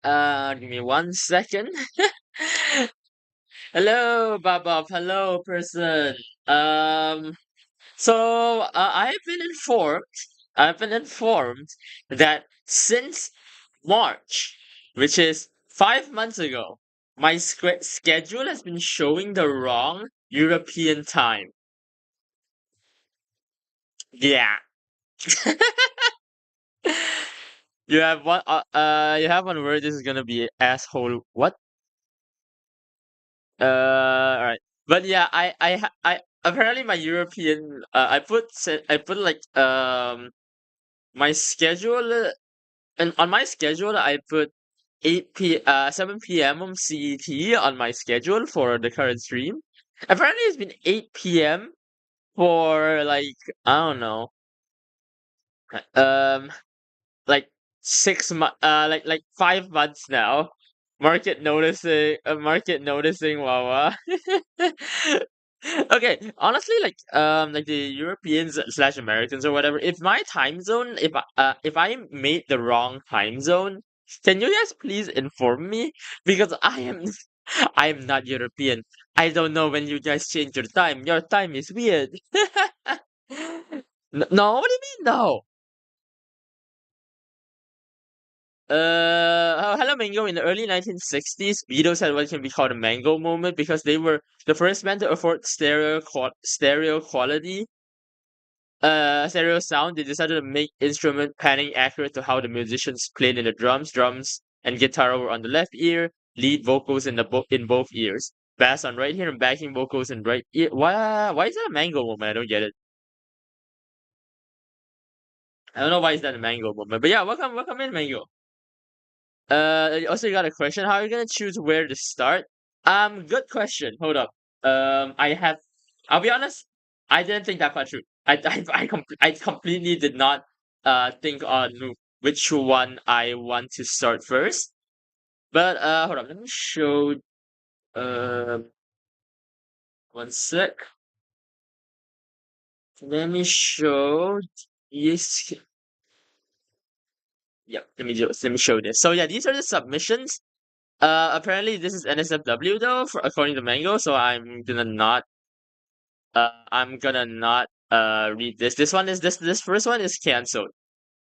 Give me 1 second. Hello, Bob. Hello, person. Um, I've been informed. I've been informed that since March, which is 5 months ago, my schedule has been showing the wrong European time. Yeah. You have one word. This is gonna be asshole. What? Alright. But yeah, I apparently my European I put like my schedule and on my schedule I put 7 p.m. CET on my schedule for the current stream. Apparently it's been 8 p.m. for like I don't know um like 6 months like 5 months now. Market noticing Wawa. Okay, honestly, like the Europeans slash Americans or whatever. If my time zone, if I made the wrong time zone, can you guys please inform me? Because I am, I am not European. I don't know when you guys change your time. Your time is weird. No, what do you mean no? Hello Mango. In the early 1960s, Beatles had what can be called a Mango moment because they were the first band to afford stereo sound. They decided to make instrument panning accurate to how the musicians played in the drums. Drums and guitar were on the left ear, lead vocals in both ears, bass on right ear, and backing vocals in right ear. Why is that a Mango moment? I don't get it. I don't know why is that a Mango moment. But yeah, welcome in, Mango. Also you got a question. How are you gonna choose where to start? Good question. Hold up. I have. I'll be honest. I didn't think that far through. I completely did not think on which one I want to start first. But hold up. Let me show. Um, 1 sec. Let me show. Yes. Yep. Let me show this. So yeah, these are the submissions. Apparently this is NSFW though, according to Mango. So I'm gonna not read this. This first one is canceled.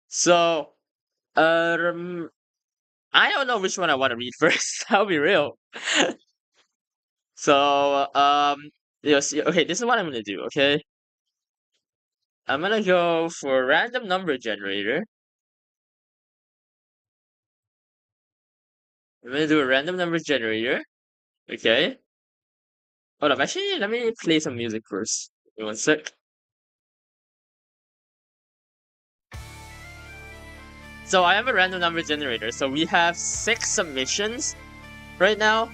So um I don't know which one I want to read first. I'll be real. So yes, okay, this is what I'm gonna do, okay? I'm gonna go for random number generator. I'm gonna do a random number generator. Okay. Hold up, actually let me play some music first. Give me 1 sec. So I have a random number generator. So we have 6 submissions right now.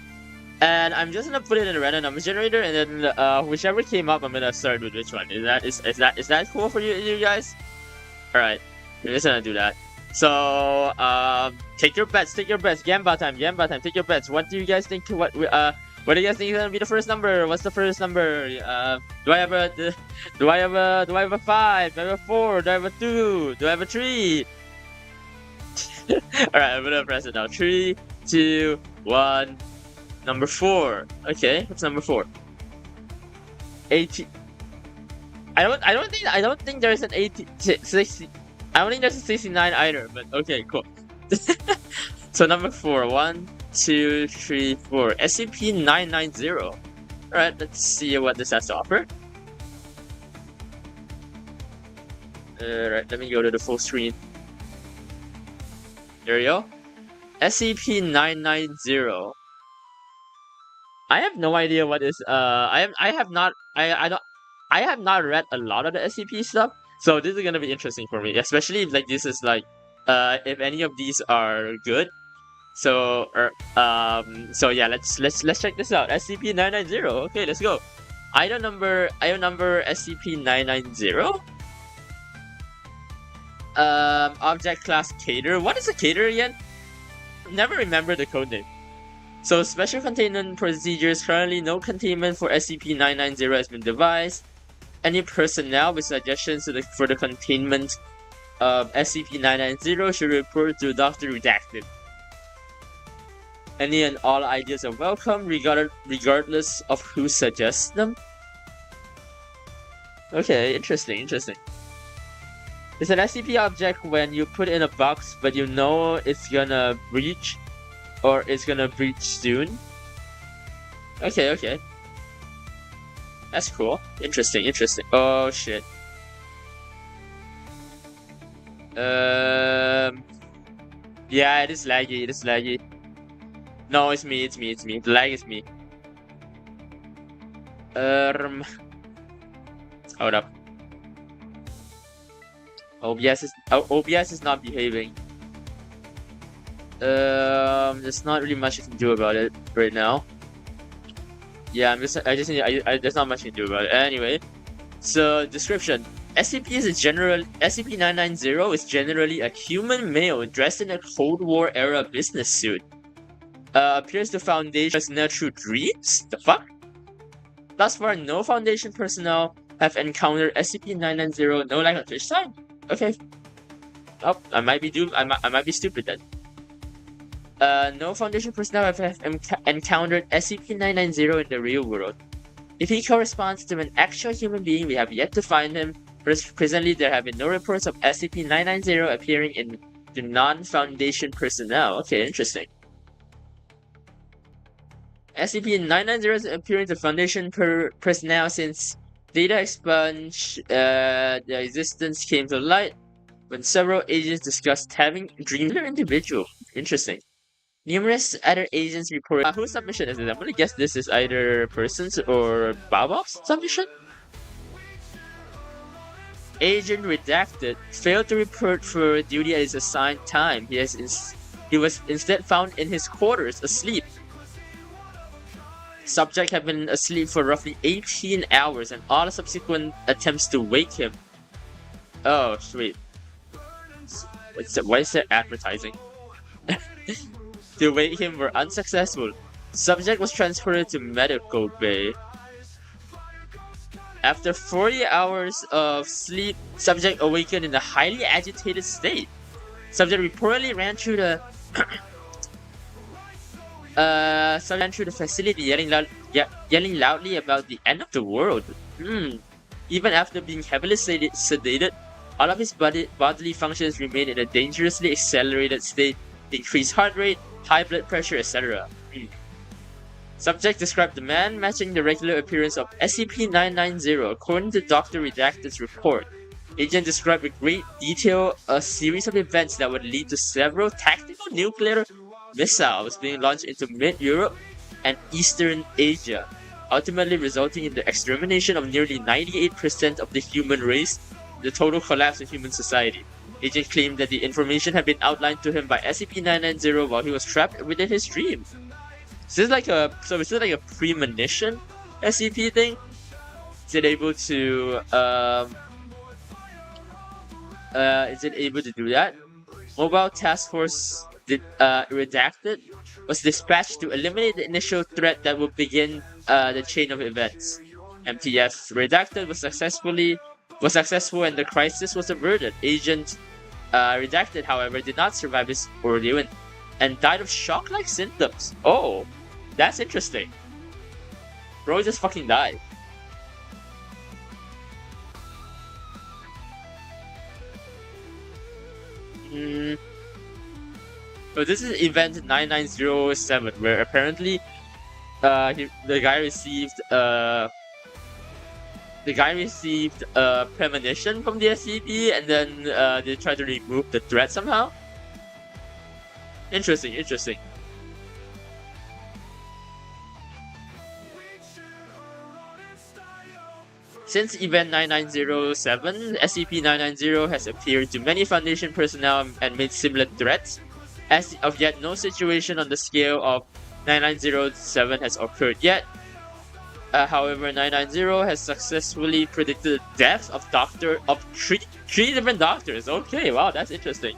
And I'm just gonna put it in a random number generator, and then whichever came up, I'm gonna start with which one. Is that cool for you guys? All right, we're just gonna do that. So take your bets. Gamba time. Take your bets. What do you guys think? What do you guys think is gonna be the first number? What's the first number? Do I have a 5? Do I have a 4? Do I have a 2? Do I have a 3? All right, I'm gonna press it now. 3, 2, 1. Number 4. Okay, what's number 4? 80. I don't think there's an 80 60. I don't think there's a 69 either, but okay, cool. So number 4. 1, 2, 3, 4. SCP-990. Alright, let's see what this has to offer. Alright, let me go to the full screen. There we go. SCP-990. I have no idea what is I have not read a lot of the SCP stuff, so this is gonna be interesting for me, especially if like this is like if any of these are good. So so yeah, let's check this out. SCP-990. Okay, let's go. Item number SCP-990. Object class Cater. What is a Cater again? Never remember the codename. So special containment procedures. Currently, no containment for SCP-990 has been devised. Any personnel with suggestions for the containment of SCP-990 should report to Dr. Redacted. Any and all ideas are welcome, regardless of who suggests them. Okay, interesting, interesting. It's an SCP object when you put in a box, but you know it's gonna breach, or it's gonna breach soon. Okay, okay. That's cool. Interesting, interesting. Oh shit. Yeah, it is laggy, it is laggy. No, it's me, it's me, it's me. The lag is me. Hold up. OBS is not behaving. There's not really much you can do about it right now. Yeah, there's not much you can do about it. Anyway, so description. SCP-990 is generally a human male dressed in a Cold War era business suit. Appears to Foundation personnel through dreams? The fuck? Thus far, no Foundation personnel have encountered SCP-990, no lack of fish time? Okay. Oh, I might be stupid then. No Foundation personnel have encountered SCP-990 in the real world. If he corresponds to an actual human being, we have yet to find him. Presently, there have been no reports of SCP-990 appearing in the non-Foundation personnel. Okay, interesting. SCP-990 is appearing to Foundation personnel since data expunge the existence came to light when several agents discussed having dreamed of individual. Interesting. Numerous other agents reported. Whose submission is it? I'm gonna guess this is either Person's or Babov's submission. Agent Redacted failed to report for duty at his assigned time. He was instead found in his quarters, asleep. Subject had been asleep for roughly 18 hours, and all subsequent attempts to wake him. Oh, sweet. Why is there advertising? To wake him were unsuccessful. Subject was transported to medical bay. After 40 hours of sleep, subject awakened in a highly agitated state. Subject reportedly ran through the facility yelling loudly about the end of the world. Even after being heavily sedated, all of his bodily functions remained in a dangerously accelerated state, increased heart rate, high blood pressure, etc. Subject described the man matching the regular appearance of SCP-990 according to Dr. Redacted's report. Agent described in great detail a series of events that would lead to several tactical nuclear missiles being launched into mid-Europe and Eastern Asia, ultimately resulting in the extermination of nearly 98% of the human race, the total collapse of human society. Agent claimed that the information had been outlined to him by SCP-990 while he was trapped within his dream. Is this like a premonition SCP thing? Is it able to do that? Mobile Task Force Redacted was dispatched to eliminate the initial threat that would begin the chain of events. MTF Redacted was successful and the crisis was averted. Agent Redacted, however, did not survive this ordeal and died of shock-like symptoms. Oh, that's interesting. Bro just fucking died. So this is event 9907, where apparently the guy received premonition from the SCP, and then they tried to remove the threat somehow. Interesting. Since Event 9907, SCP-990 has appeared to many Foundation personnel and made similar threats. As of yet, no situation on the scale of 9907 has occurred yet. However, 990 has successfully predicted the deaths of three different doctors. Okay, wow, that's interesting.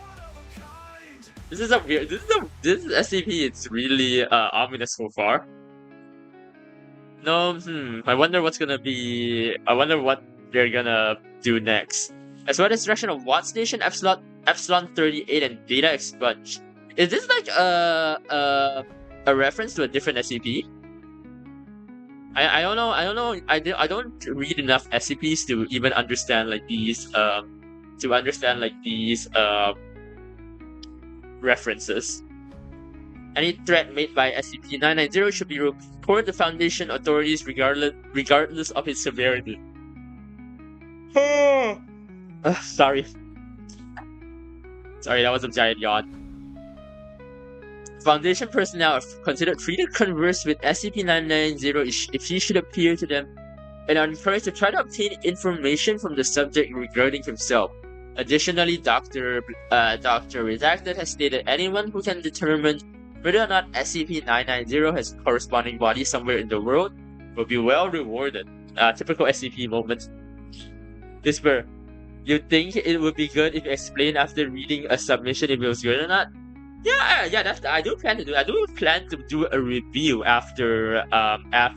This is SCP. It's really ominous so far. No, I wonder what's gonna be. I wonder what they're gonna do next. As well as destruction of Watt Station, Epsilon 38, and data expunge. Is this like a reference to a different SCP? I don't know. I don't read enough SCPs to even understand like these references. Any threat made by SCP-990 should be reported to Foundation authorities regardless of its severity. Sorry, that was a giant yawn. Foundation personnel are considered free to converse with SCP-990 if he should appear to them, and are encouraged to try to obtain information from the subject regarding himself. Additionally, Dr. Redacted has stated anyone who can determine whether or not SCP-990 has a corresponding body somewhere in the world will be well rewarded. Typical SCP moment. Whisper, you think it would be good if you explain after reading a submission if it was good or not? Yeah. I do plan to do a review after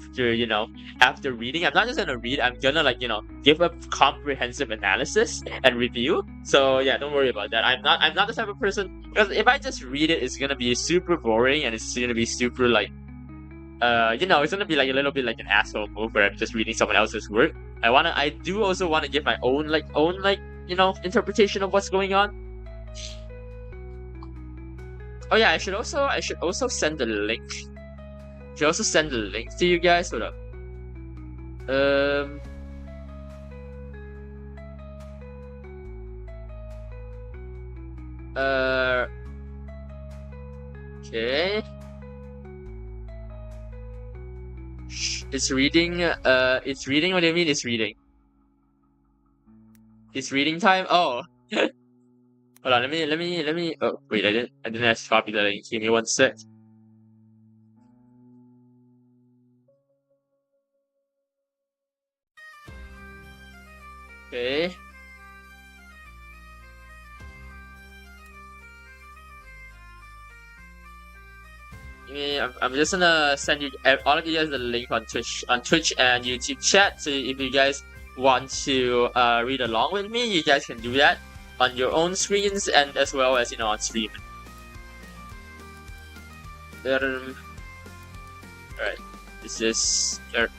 reading. I'm not just gonna read. I'm gonna give a comprehensive analysis and review. So yeah, don't worry about that. I'm not the type of person, because if I just read it, it's gonna be super boring and it's gonna be super it's gonna be like a little bit like an asshole move where I'm just reading someone else's work. I do also want to give my own interpretation of what's going on. Oh yeah, I should also send the link. To you guys. Hold up. Okay. It's reading. It's reading. What do you mean it's reading? It's reading time. Oh. Hold on, let me. Oh wait, I didn't have to copy the link. Give me 1 sec. Okay. I'm just gonna send you all of you guys the link on Twitch and YouTube chat. So if you guys want to read along with me, you guys can do that on your own screens and as well as on stream. Alright, this is Alright,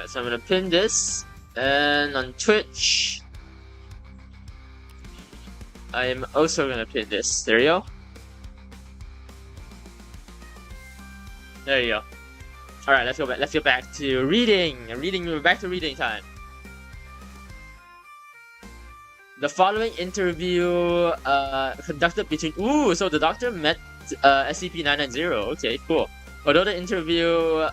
so I'm gonna pin this, and on Twitch I am also gonna pin this. There you go. There you go. Alright, let's go back. Let's get back to reading. Back to reading time. The following interview conducted between. Ooh, so the doctor met SCP-990. Okay, cool. Although the interview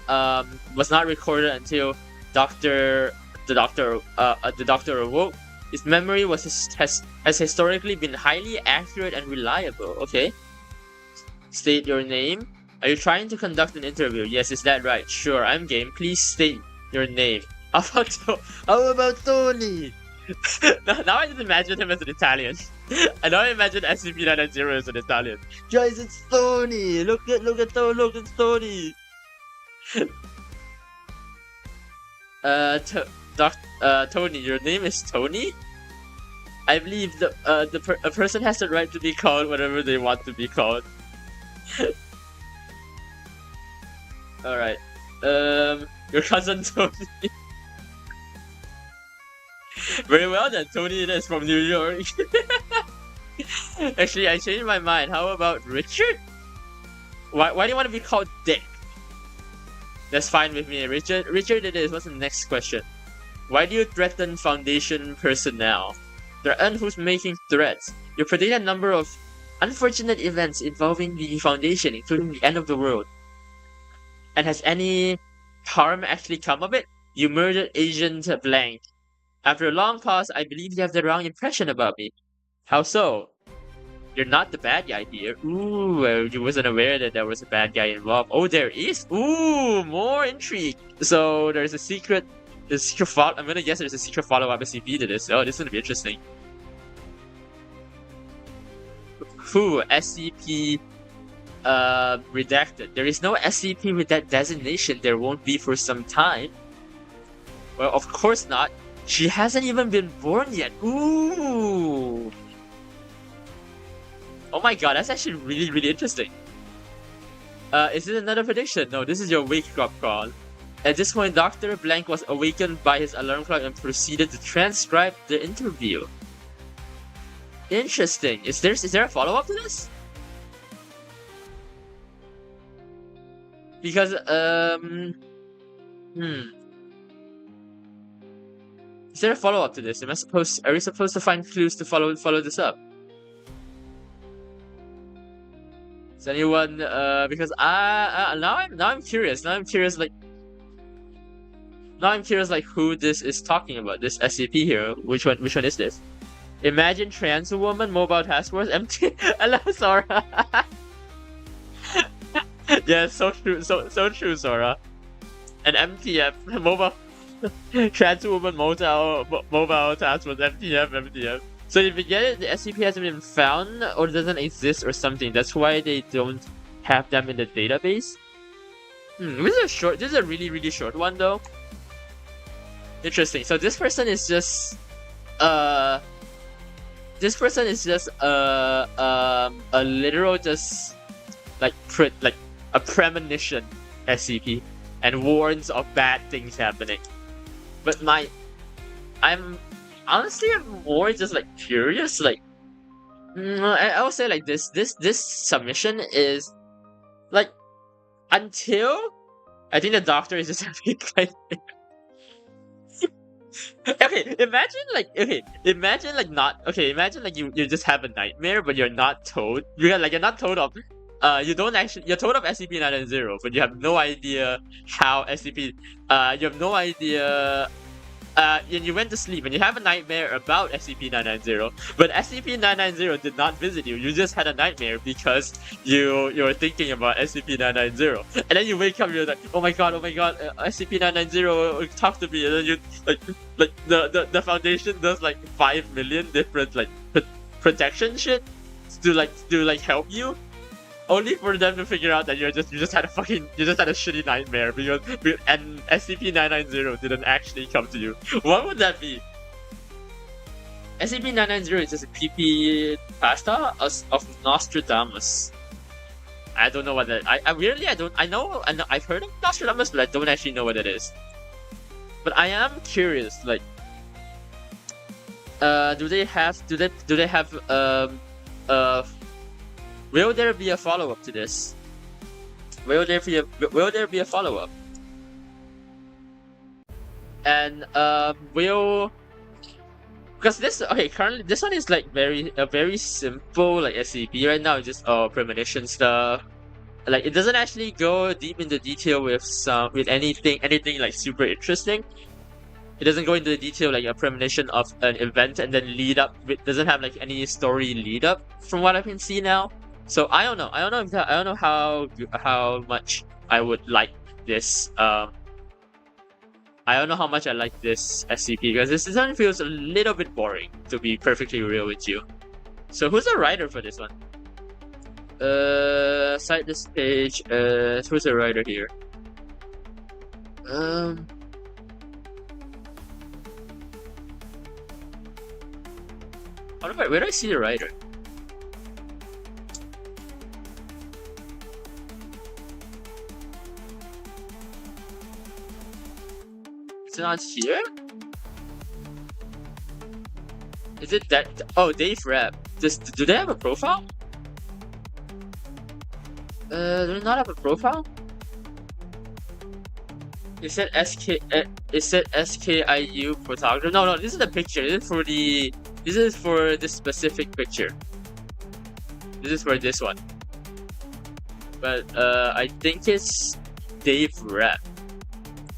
was not recorded until the doctor awoke, his memory has historically been highly accurate and reliable. Okay. State your name. Are you trying to conduct an interview? Yes, is that right? Sure, I'm game. Please state your name. How about Tony? now I just imagine him as an Italian. I now imagine SCP-990 as an Italian. Guys, it's Tony! Look at it's Tony! Tony, your name is Tony? I believe a person has the right to be called whatever they want to be called. Alright. Your cousin Tony. Very well then, Tony it is from New York. Actually, I changed my mind. How about Richard? Why do you want to be called Dick? That's fine with me. Richard it is. What's the next question? Why do you threaten Foundation personnel? There aren't who's making threats. You predict a number of unfortunate events involving the Foundation, including the end of the world. And has any harm actually come of it? You murdered Agent Blank. After a long pause, I believe you have the wrong impression about me. How so? You're not the bad guy here. Ooh, you wasn't aware that there was a bad guy involved. Oh, there is? Ooh, more intrigue. So there's a secret follow. I'm gonna guess there's a secret follow-up SCP to this. Oh, this is gonna be interesting. Who? SCP redacted. There is no SCP with that designation. There won't be for some time. Well, of course not. She hasn't even been born yet. Ooh. Oh my god, that's actually really, really interesting. Is it another prediction? No, this is your wake-up call. At this point, Dr. Blank was awakened by his alarm clock and proceeded to transcribe the interview. Interesting. Is there a follow-up to this? Because is there a follow-up to this? Are we supposed to find clues to follow this up? Is anyone because now I'm curious. Now I'm curious like who this is talking about, this SCP here. Which one is this? Imagine trans woman, mobile task force, empty. Hello, Sora. Yeah, so true, so true, Sora. And MTF, mobile trans woman, mobile task force, MTF. So if you get it, the SCP hasn't been found or doesn't exist or something. That's why they don't have them in the database. This is a really, really short one though. Interesting. So this person is just a literal just like a premonition SCP and warns of bad things happening. But I'm more just like curious. Like I would say like this submission is like until I think the doctor is just having like imagine you just have a nightmare but you're not told. You're not told of you're told of SCP-990, but you have no idea how SCP you have no idea and you went to sleep and you have a nightmare about SCP-990, but SCP-990 did not visit you. You just had a nightmare because you're thinking about SCP-990, and then you wake up, you're like, oh my god, SCP-990 talk to me, and then you like the Foundation does like 5 million different like protection shit to help you. Only for them to figure out that you just had a shitty nightmare because and SCP-990 didn't actually come to you. What would that be? SCP-990 is just a PP pasta of Nostradamus. I don't know what that. I know I've heard of Nostradamus, but I don't actually know what it is. But I am curious, like, do they have will there be a follow-up to this? Will there be a follow-up? And because currently this one is like a very simple like SCP right now. It's just premonition stuff. Like it doesn't actually go deep into detail with anything like super interesting. It doesn't go into the detail like a premonition of an event and then lead up. It doesn't have like any story lead up from what I can see now. So I don't know. I don't know how much I would like this. I don't know how much I like this SCP because this design feels a little bit boring, to be perfectly real with you. So who's the writer for this one? Cite this page. Who's the writer here? Where do I see the writer? It's not here? Is it that? Oh, Dave Rap. Do they have a profile? Do they not have a profile? It said SKIII photographer. No, this is the picture. This is for this specific picture. This is for this one. But I think it's Dave Rap.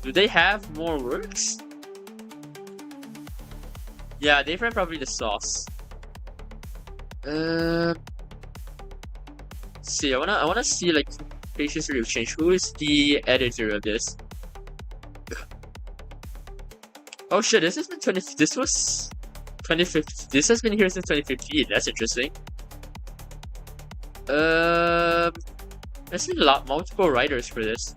Do they have more works? Yeah, Dave Rap probably the sauce. Let's see. I wanna see like pages review change. Who is the editor of this? Oh shit! This has been This was 2015. This has been here since 2015. That's interesting. There's been multiple writers for this.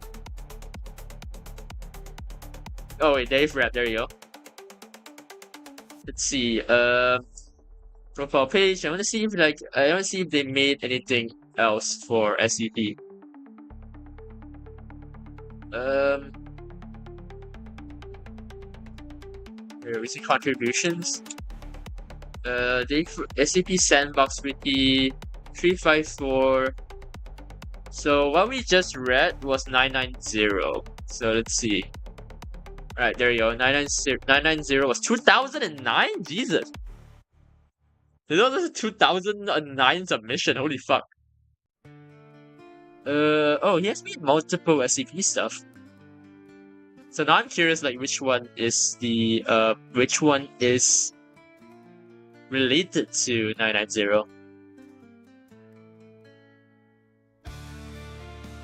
Oh wait, Dave Rap. There you go. Let's see. profile page. I want to see if they made anything else for SCP. Here we see contributions. SCP Sandbox Wiki 354. So what we just read was 990. So let's see. Alright, there you go. 990 was 2009? Jesus. This was a 2009 submission. Holy fuck. Oh, he has made multiple SCP stuff. So now I'm curious, like, which one is related to 990.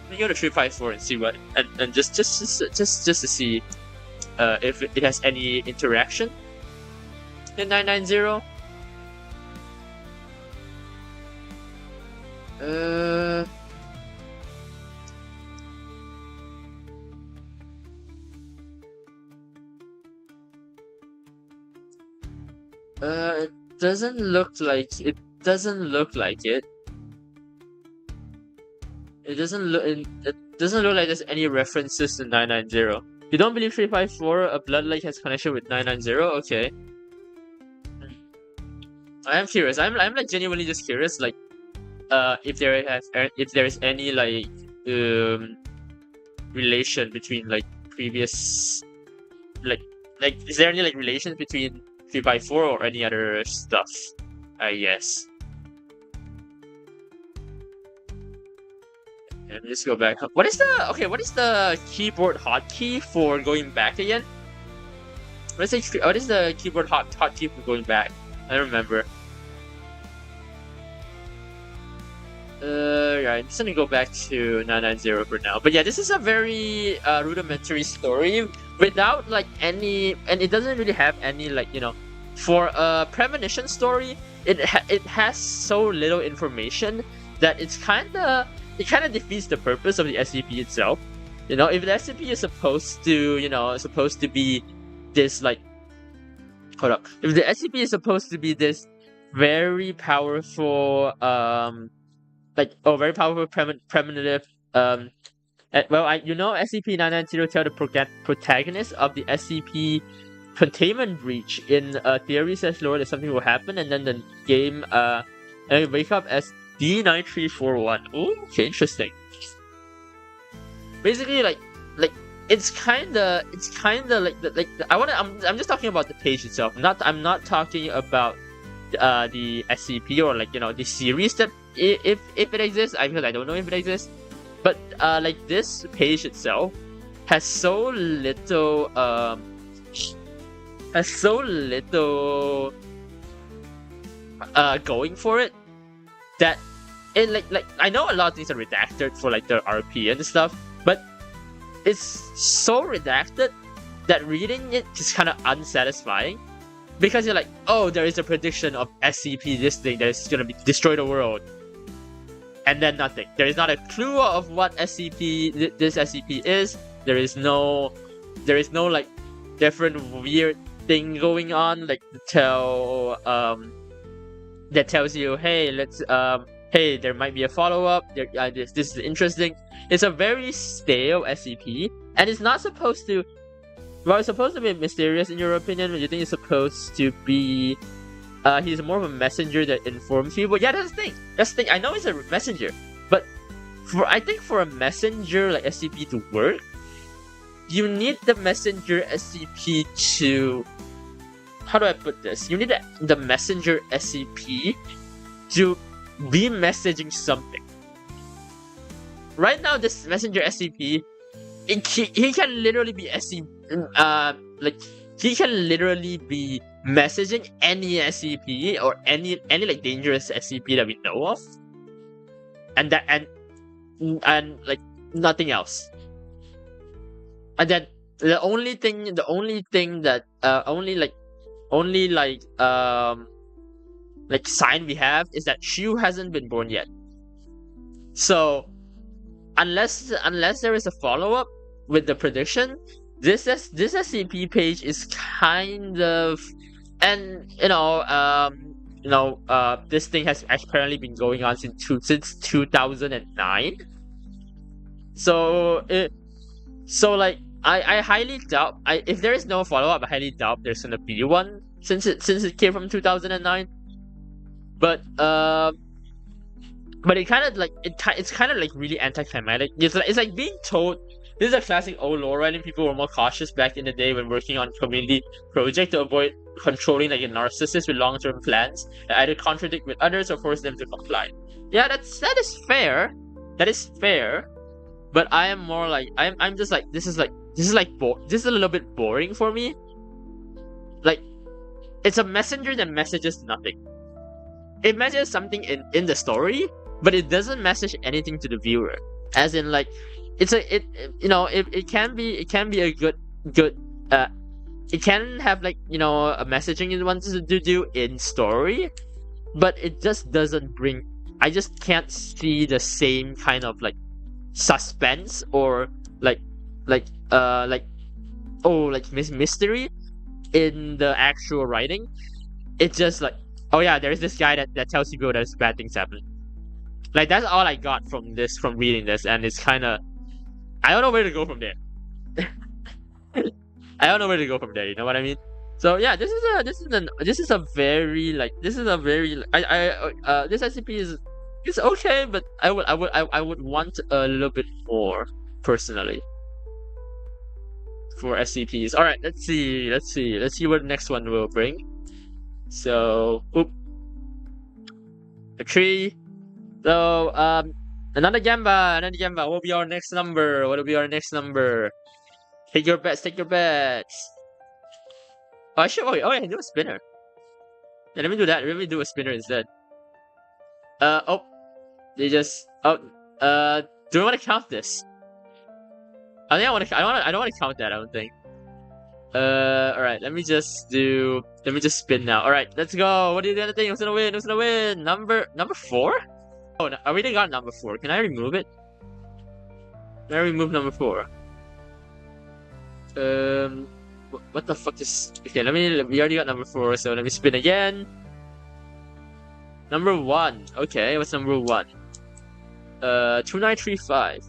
Let me go to 354 and see what, and just to see if it has any interaction in 990. It doesn't look like it. It doesn't look like there's any references to 990. You don't believe 354 a blood lake has connection with 990? Okay. I am curious. I'm like genuinely just curious, like, if there is any like relation between like previous, like is there any like relation between 354 or any other stuff? I guess. Let me just go back. What is the keyboard hotkey for going back again? What is the keyboard hotkey for going back? I don't remember. Yeah, I'm just gonna go back to 990 for now. But yeah, this is a very rudimentary story without like any, and it doesn't really have any like, you know, for a premonition story. It has so little information that it kind of defeats the purpose of the SCP itself. You know, if the SCP is supposed to be this like, hold up, if the SCP is supposed to be this very powerful premonitive SCP-990 tell the protagonist of the SCP containment breach in theory says lore that something will happen, and then the game and wake up as D9341. Ooh, okay, interesting. Basically, like it's kinda like I'm just talking about the page itself. I'm not talking about the SCP or like, you know, the series that if it exists. Because I don't know if it exists, but like this page itself has so little going for it that it like I know a lot of things are redacted for like the RP and stuff, but it's so redacted that reading it is kind of unsatisfying, because you're like, oh, there is a prediction of SCP, this thing that is gonna destroy the world, and then nothing. There is not a clue of what SCP this SCP is. There is no like different weird thing going on, like that tells you, hey, hey, there might be a follow-up. This is interesting. It's a very stale SCP, and it's not supposed to. Well, it's supposed to be mysterious in your opinion. You think it's supposed to be. He's more of a messenger that informs people. Yeah, that's the thing. I know he's a messenger, but I think for a messenger like SCP to work, you need the messenger SCP to. How do I put this? You need the messenger SCP to be messaging something. Right now, this messenger SCP, he can literally be he can literally be messaging any SCP or any like dangerous SCP that we know of, and like nothing else. And then the only thing that sign we have is that Shu hasn't been born yet. So unless there is a follow-up with the prediction, this SCP page is kind of, and you know, this thing has apparently been going on since 2009. So like I highly doubt, if there is no follow up, I highly doubt there's gonna be one since it came from 2009. But it kind of like it's kind of like really anticlimactic. It's like being told. This is a classic old lore writing. People were more cautious back in the day when working on community project to avoid controlling like a narcissist with long-term plans that either contradict with others or force them to comply. Yeah, that is fair. That is fair. But I am more like I'm just like this is a little bit boring for me. Like, it's a messenger that messages nothing. It messages something in the story, but it doesn't message anything to the viewer. As in, like, it can be a good it can have, like, a messaging it wants to do in story, but it just doesn't bring. I just can't see the same kind of like suspense or mystery in the actual writing. It's just like, oh yeah, there's this guy that tells you that bad things happen. Like, that's all I got from reading this, and it's kind of, I don't know where to go from there. I don't know where to go from there. You know what I mean? So yeah, this SCP is okay, but I would want a little bit more personally for SCPs. All right, let's see what the next one will bring. So, a tree. So another Gamba. What will be our next number? Take your bets. Oh, I should. Oh, I can do a spinner. Yeah, let me do that. Let me do a spinner instead. They just. Do I want to count this? I think I want to. I don't want to count that. I don't think. All right. Let me just spin now. All right, let's go. What do you think? Who's gonna win? Number 4? Oh, no, I already got number 4. Can I remove it? Can I remove number 4? What the fuck is? Okay, we already got number 4, so let me spin again. Number 1. Okay, what's number 1? 2935.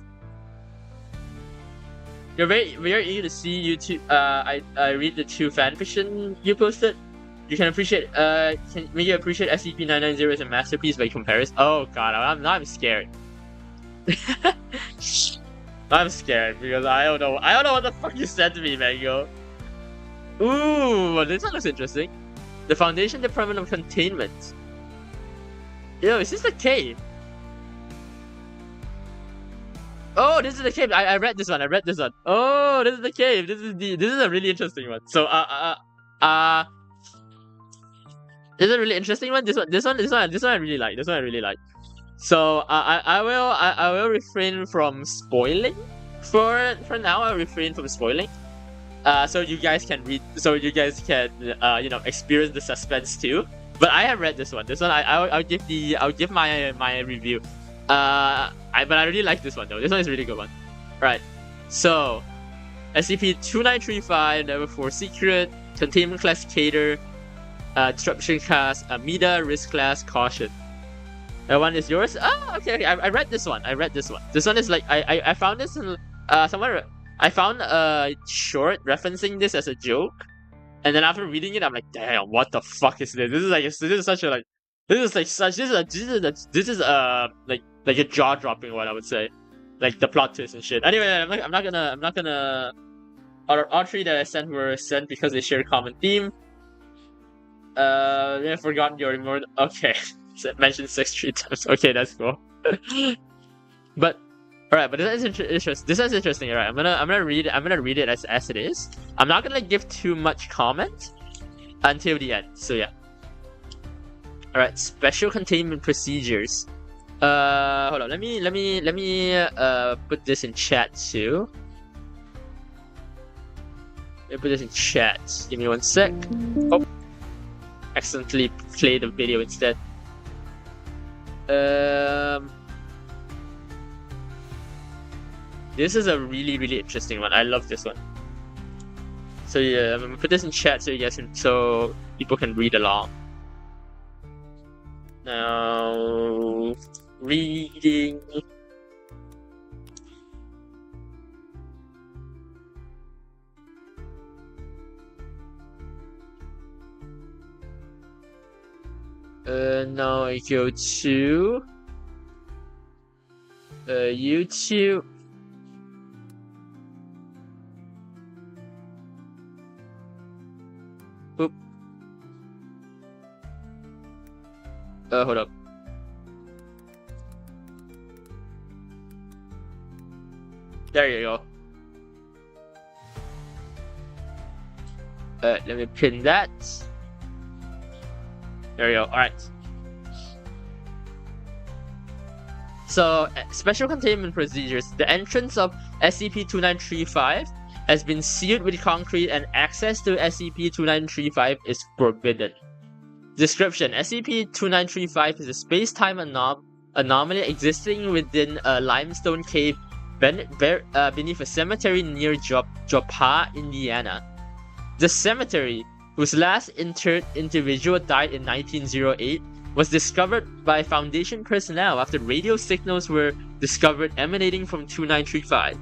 You're very eager to see YouTube. I read the 2 fanfiction you posted. You can appreciate. Can make you appreciate SCP-990 as a masterpiece by comparison. Oh god, I'm scared. I'm scared because I don't know what the fuck you said to me, Mango. Ooh, this one looks interesting. The Foundation Department of Containment. Yo, is this the cave? Oh, this is the cave. I read this one. Oh, this is the cave. This is a really interesting one. So this is a really interesting one. This one I really like. So I will refrain from spoiling for now. I'll refrain from spoiling. So you guys can experience the suspense too. But I have read this one. I'll give my review. But I really like this one though. This one is a really good one. Right. So SCP-2935, level 4 secret, containment class Cater, disruption class Amida, risk class Caution. That one is yours? Oh, okay. I read this one. This one is like I found this in somewhere. I found a short referencing this as a joke, and then after reading it, I'm like, damn, what the fuck is this? This is like a jaw dropping one, I would say, like the plot twist and shit. Anyway, I'm not gonna. All 3 that I sent were sent because they share a common theme. I've forgotten your remote. Okay, mentioned 6 3 times. Okay, that's cool. But alright, but this is interesting. Alright, I'm gonna read it as it is. I'm not gonna give too much comment until the end. So yeah. Alright, special containment procedures. Hold on. Let me put this in chat too. Let me put this in chat. Give me 1 sec. Oh, accidentally played the video instead. This is a really, really interesting one. I love this one. So yeah, I'm gonna put this in chat so people can read along. Now, reading. Now I go to YouTube. Oop. Hold up. There you go. Let me pin that. There we go. Alright. So, special containment procedures. The entrance of SCP-2935 has been sealed with concrete and access to SCP-2935 is forbidden. Description: SCP-2935 is a space-time anomaly existing within a limestone cave beneath a cemetery near Joppa, Indiana. The cemetery, whose last interred individual died in 1908, was discovered by Foundation personnel after radio signals were discovered emanating from 2935.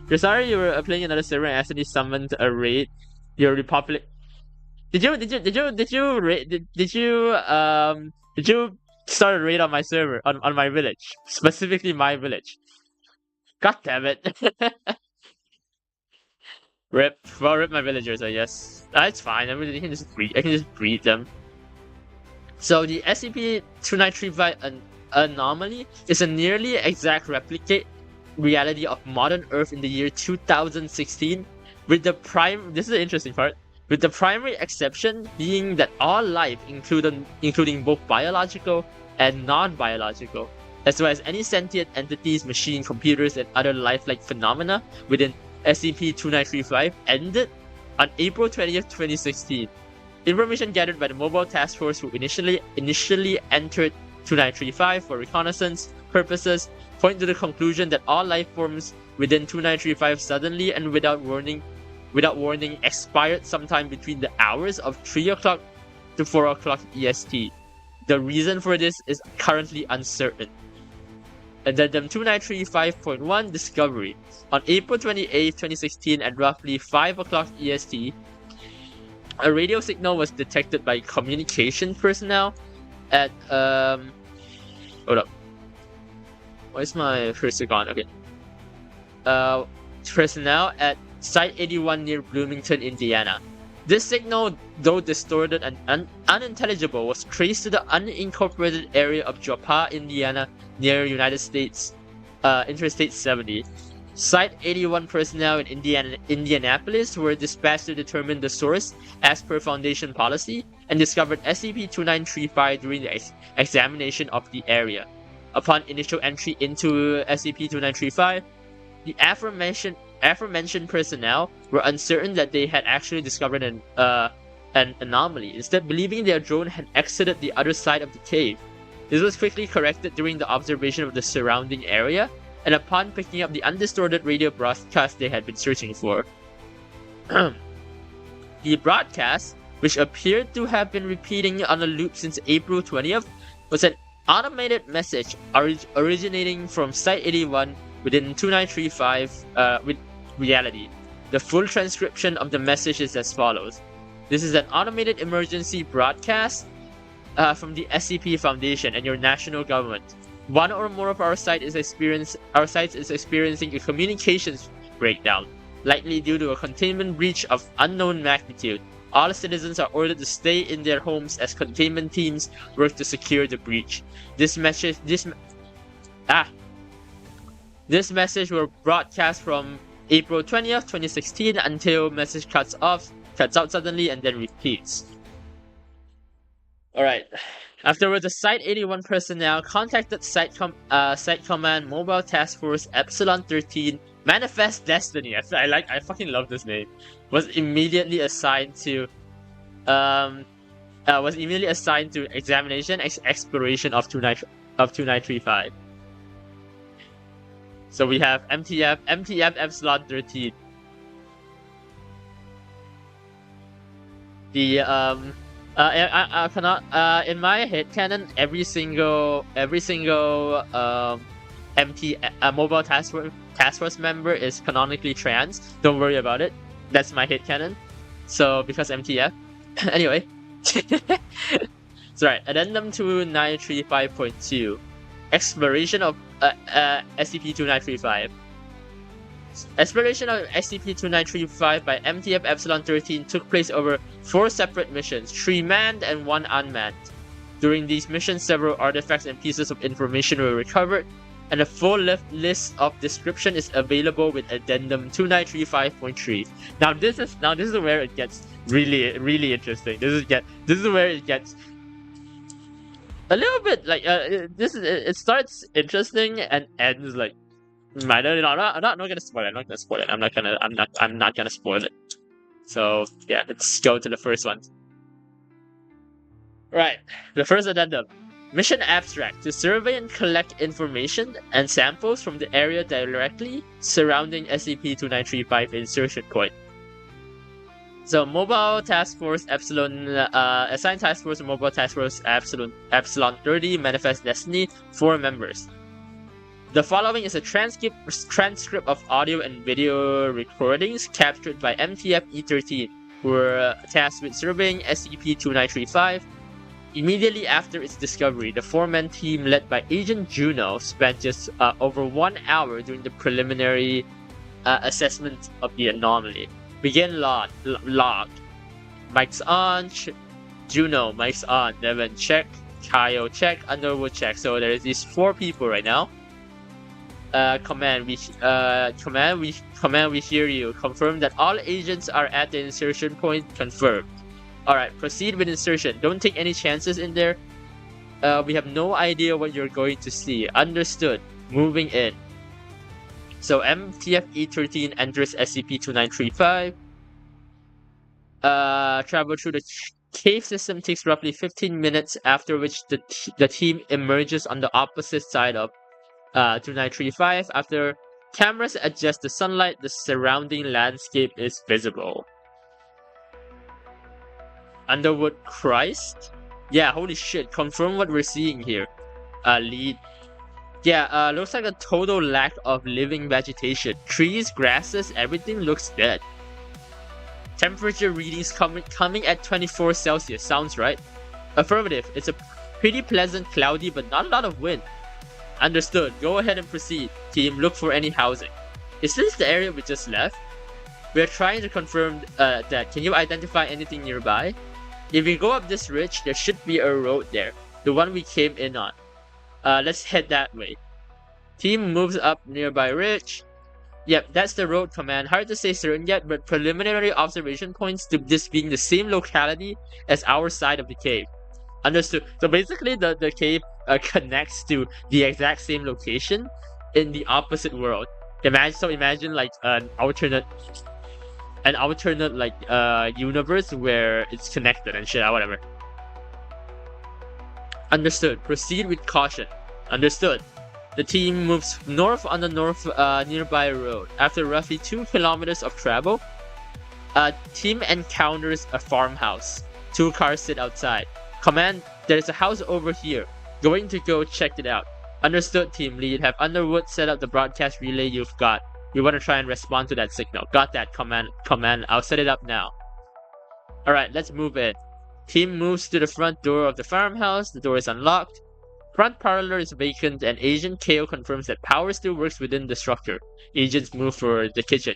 You're sorry you were playing another server and accidentally summoned a raid. Your Republic. Did you start a raid on my server on my village, specifically my village? God damn it! Rip my villagers, I guess. That's fine. I mean, I can just breed them. So the SCP-2935 anomaly is a nearly exact replicate reality of modern Earth in the year 2016, with the this is the interesting part, with the primary exception being that all life, including both biological and non-biological, as well as any sentient entities, machine, computers, and other lifelike phenomena within SCP-2935 ended on April 20th, 2016. Information gathered by the Mobile Task Force who initially entered 2935 for reconnaissance purposes point to the conclusion that all life forms within 2935 suddenly and without warning expired sometime between the hours of 3 o'clock to 4 o'clock EST. The reason for this is currently uncertain. Addendum 2935.1 Discovery. On April 28, 2016 at roughly 5 o'clock EST, a radio signal was detected by communication personnel at hold up. Why is my cursor gone? Okay. Personnel at Site 81 near Bloomington, Indiana. This signal, though distorted and unintelligible, was traced to the unincorporated area of Joppa, Indiana, near United States Interstate 70. Site 81 personnel in Indianapolis were dispatched to determine the source as per Foundation policy and discovered SCP-2935 during the examination of the area. Upon initial entry into SCP-2935, the aforementioned personnel were uncertain that they had actually discovered an anomaly, instead believing their drone had exited the other side of the cave. This was quickly corrected during the observation of the surrounding area, and upon picking up the undistorted radio broadcast they had been searching for. The broadcast, which appeared to have been repeating on a loop since April 20th, was an automated message originating from Site 81 within 2935 with reality. The full transcription of the message is as follows. This is an automated emergency broadcast from the SCP Foundation and your national government. One or more of our sites is experiencing a communications breakdown, likely due to a containment breach of unknown magnitude. All citizens are ordered to stay in their homes as containment teams work to secure the breach. This message will broadcast from April 20th, 2016 until message cuts out suddenly and then repeats. Alright. Afterwards, the Site 81 personnel contacted Site Command Mobile Task Force Epsilon 13 Manifest Destiny. I fucking love this name. Was immediately assigned to examination exploration of 2935. So we have MTF Epsilon 13. The I cannot. In my head canon, every single MT mobile task force member is canonically trans. Don't worry about it. That's my head canon. So because MTF. Anyway, it's right. Addendum to 935.2, exploration of SCP-2935. Exploration of SCP-2935 by MTF Epsilon 13 took place over 4 separate missions, 3 manned and 1 unmanned. During these missions, several artifacts and pieces of information were recovered, and a full list of description is available with Addendum 2935.3. Now this is where it gets really interesting. This is where it gets a little bit like it starts interesting and ends like. I'm not gonna spoil it. I'm not gonna spoil it. So yeah, let's go to the first one. Right, the first addendum. Mission abstract: to survey and collect information and samples from the area directly surrounding SCP-2935 insertion point. So Mobile Task Force Epsilon, assigned Task Force Mobile Task Force Epsilon 30, Manifest Destiny, 4 members. The following is a transcript of audio and video recordings captured by MTF E13, who were tasked with surveying SCP-2935. Immediately after its discovery, the 4-man team led by Agent Juno spent just over 1 hour doing the preliminary assessment of the anomaly. Begin log. Mic's on. Juno, mic's on. Devin, check. Kyle, check. Underwood, check. So there's these 4 people right now. Command, we hear you. Confirm that all agents are at the insertion point. Confirmed. Alright, proceed with insertion. Don't take any chances in there. We have no idea what you're going to see. Understood. Moving in. So MTF E13 enters SCP-2935. Travel through the cave system takes roughly 15 minutes, after which the team emerges on the opposite side of 2935. After cameras adjust the sunlight, the surrounding landscape is visible. Underwood Christ? Yeah, holy shit. Confirm what we're seeing here. Lead. Yeah, looks like a total lack of living vegetation. Trees, grasses, everything looks dead. Temperature readings coming at 24 Celsius. Sounds right. Affirmative. It's a pretty pleasant, cloudy, but not a lot of wind. Understood. Go ahead and proceed. Team, look for any housing. Is this the area we just left? We are trying to confirm that. Can you identify anything nearby? If we go up this ridge, there should be a road there. The one we came in on. Let's head that way. Team moves up nearby ridge. Yep, that's the road, command. Hard to say certain yet, but preliminary observation points to this being the same locality as our side of the cave. Understood. So basically the cave connects to the exact same location in the opposite world. Imagine like an alternate like universe where it's connected and shit, whatever. Understood. Proceed with caution. Understood. The team moves north on the nearby road. After roughly 2 kilometers of travel, team encounters a farmhouse. 2 cars sit outside. Command, there's a house over here. Going to go check it out. Understood, team lead. Have Underwood set up the broadcast relay you've got. We want to try and respond to that signal. Got that, command. I'll set it up now. Alright, let's move in. Team moves to the front door of the farmhouse. The door is unlocked. Front parlor is vacant, and Agent KO confirms that power still works within the structure. Agents move for the kitchen.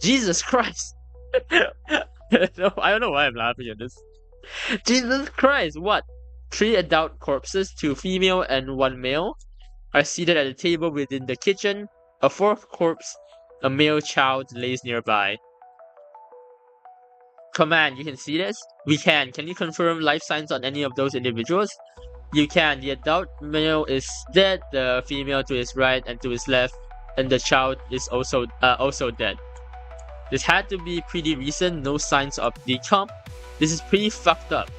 Jesus Christ! No, I don't know why I'm laughing at this. Jesus Christ, what? 3 adult corpses, 2 female and 1 male, are seated at a table within the kitchen. A 4th corpse, a male child, lays nearby. Command, you can see this? We can. Can you confirm life signs on any of those individuals? You can. The adult male is dead, the female to his right and to his left, and the child is also dead. This had to be pretty recent, no signs of decomp. This is pretty fucked up.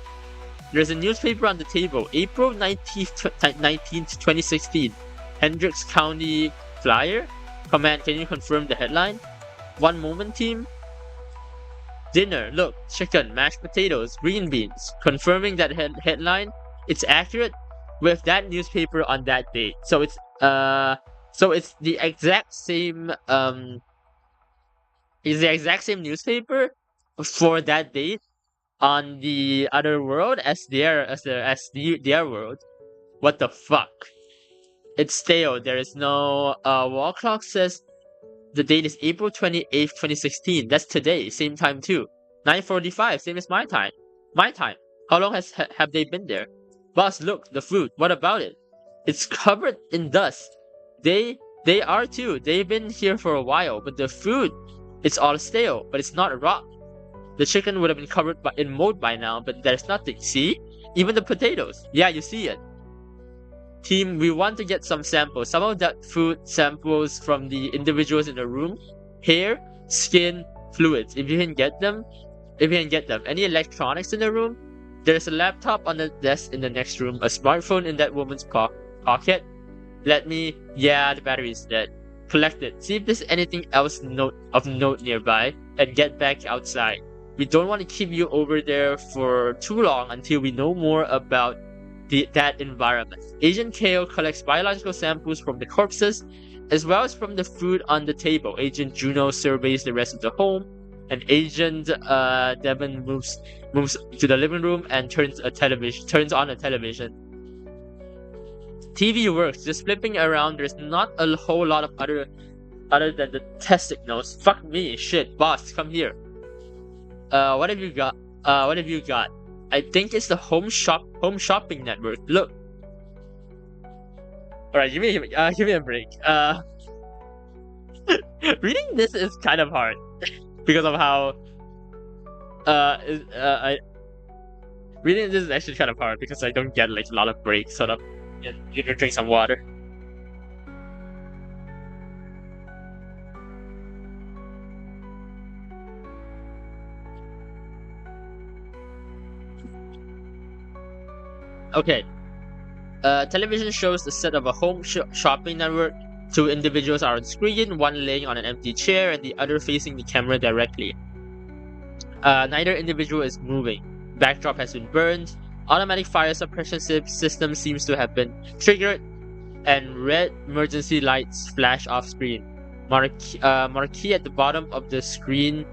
There's a newspaper on the table, April 19th, 2016. Hendricks County Flyer? Command, can you confirm the headline? One moment, team. Dinner, look, chicken, mashed potatoes, green beans, confirming that headline. It's accurate with that newspaper on that date. So it's the exact same newspaper for that date on the other world as their world. What the fuck? It's stale. There is no wall clock says the date is April 28th, 2016. That's today. Same time too. 9:45. Same as my time. My time. How long have they been there? Boss, look, the food. What about it? It's covered in dust. They are too. They've been here for a while, but the food, it's all stale, but it's not raw. The chicken would have been covered in mold by now, but there's nothing. See? Even the potatoes. Yeah, you see it. Team, we want to get some samples. Some of that food samples from the individuals in the room. Hair, skin, fluids. If you can get them. Any electronics in the room? There's a laptop on the desk in the next room. A smartphone in that woman's pocket. Yeah, the battery is dead. Collect it. See if there's anything else of note nearby. And get back outside. We don't want to keep you over there for too long until we know more about that environment. Agent KO collects biological samples from the corpses as well as from the food on the table. Agent Juno surveys the rest of the home, and Agent Devon moves to the living room and turns on a television. TV works, just flipping around. There's not a whole lot of other than the test signals. Fuck me, shit, boss, come here. What have you got? I think it's the home shopping network. Look. Alright, give me a break. Reading this is kind of hard because of how reading this is actually kind of hard because I don't get like a lot of breaks. Sort of, you know, drink some water. Okay. Television shows the set of a home shopping network. Two individuals are on screen, one laying on an empty chair and the other facing the camera directly. Neither individual is moving. Backdrop has been burned. Automatic fire suppression system seems to have been triggered, and red emergency lights flash off screen. Marquee at the bottom of the screen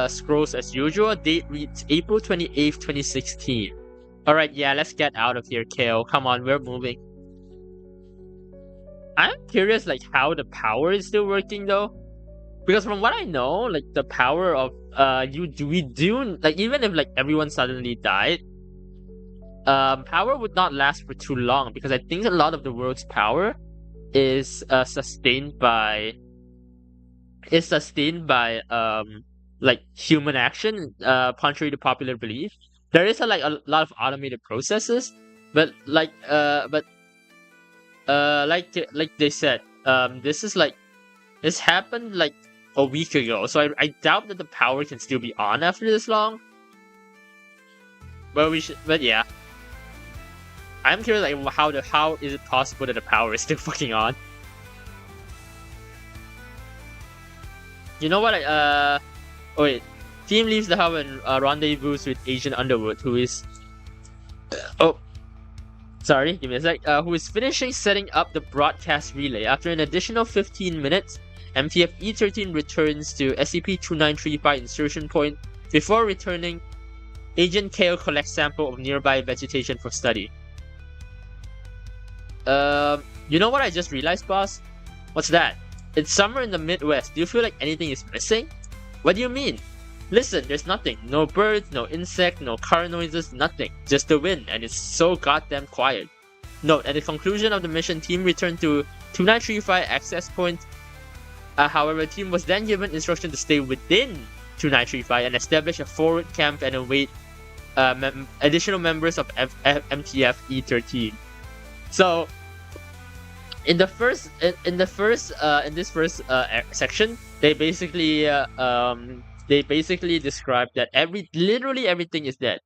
scrolls as usual. Date reads April 28th, 2016. Alright, yeah, let's get out of here, KO. Come on, we're moving. I'm curious, like, how the power is still working, though. Because from what I know, like, the power of, even if, like, everyone suddenly died, power would not last for too long. Because I think a lot of the world's power is sustained by, like, human action, contrary to popular belief. There is a lot of automated processes, but like they said, this happened like a week ago, so I doubt that the power can still be on after this long. But yeah, I'm curious like how is it possible that the power is still fucking on? You know what? Oh wait. Team leaves the hub and rendezvous with Agent Underwood, who is... sorry, give me a sec. Who is finishing setting up the broadcast relay. After an additional 15 minutes, MTF E13 returns to SCP-2935 insertion point. Before returning, Agent KO collects sample of nearby vegetation for study. You know what I just realized, boss? What's that? It's summer in the Midwest. Do you feel like anything is missing? What do you mean? Listen, there's nothing. No birds, no insect, no car noises, nothing. Just the wind, and it's so goddamn quiet. Note, at the conclusion of the mission, team returned to 2935 access point. However, team was then given instruction to stay within 2935 and establish a forward camp and await additional members of MTF E13. So, in this first section, they basically describe that literally everything is dead,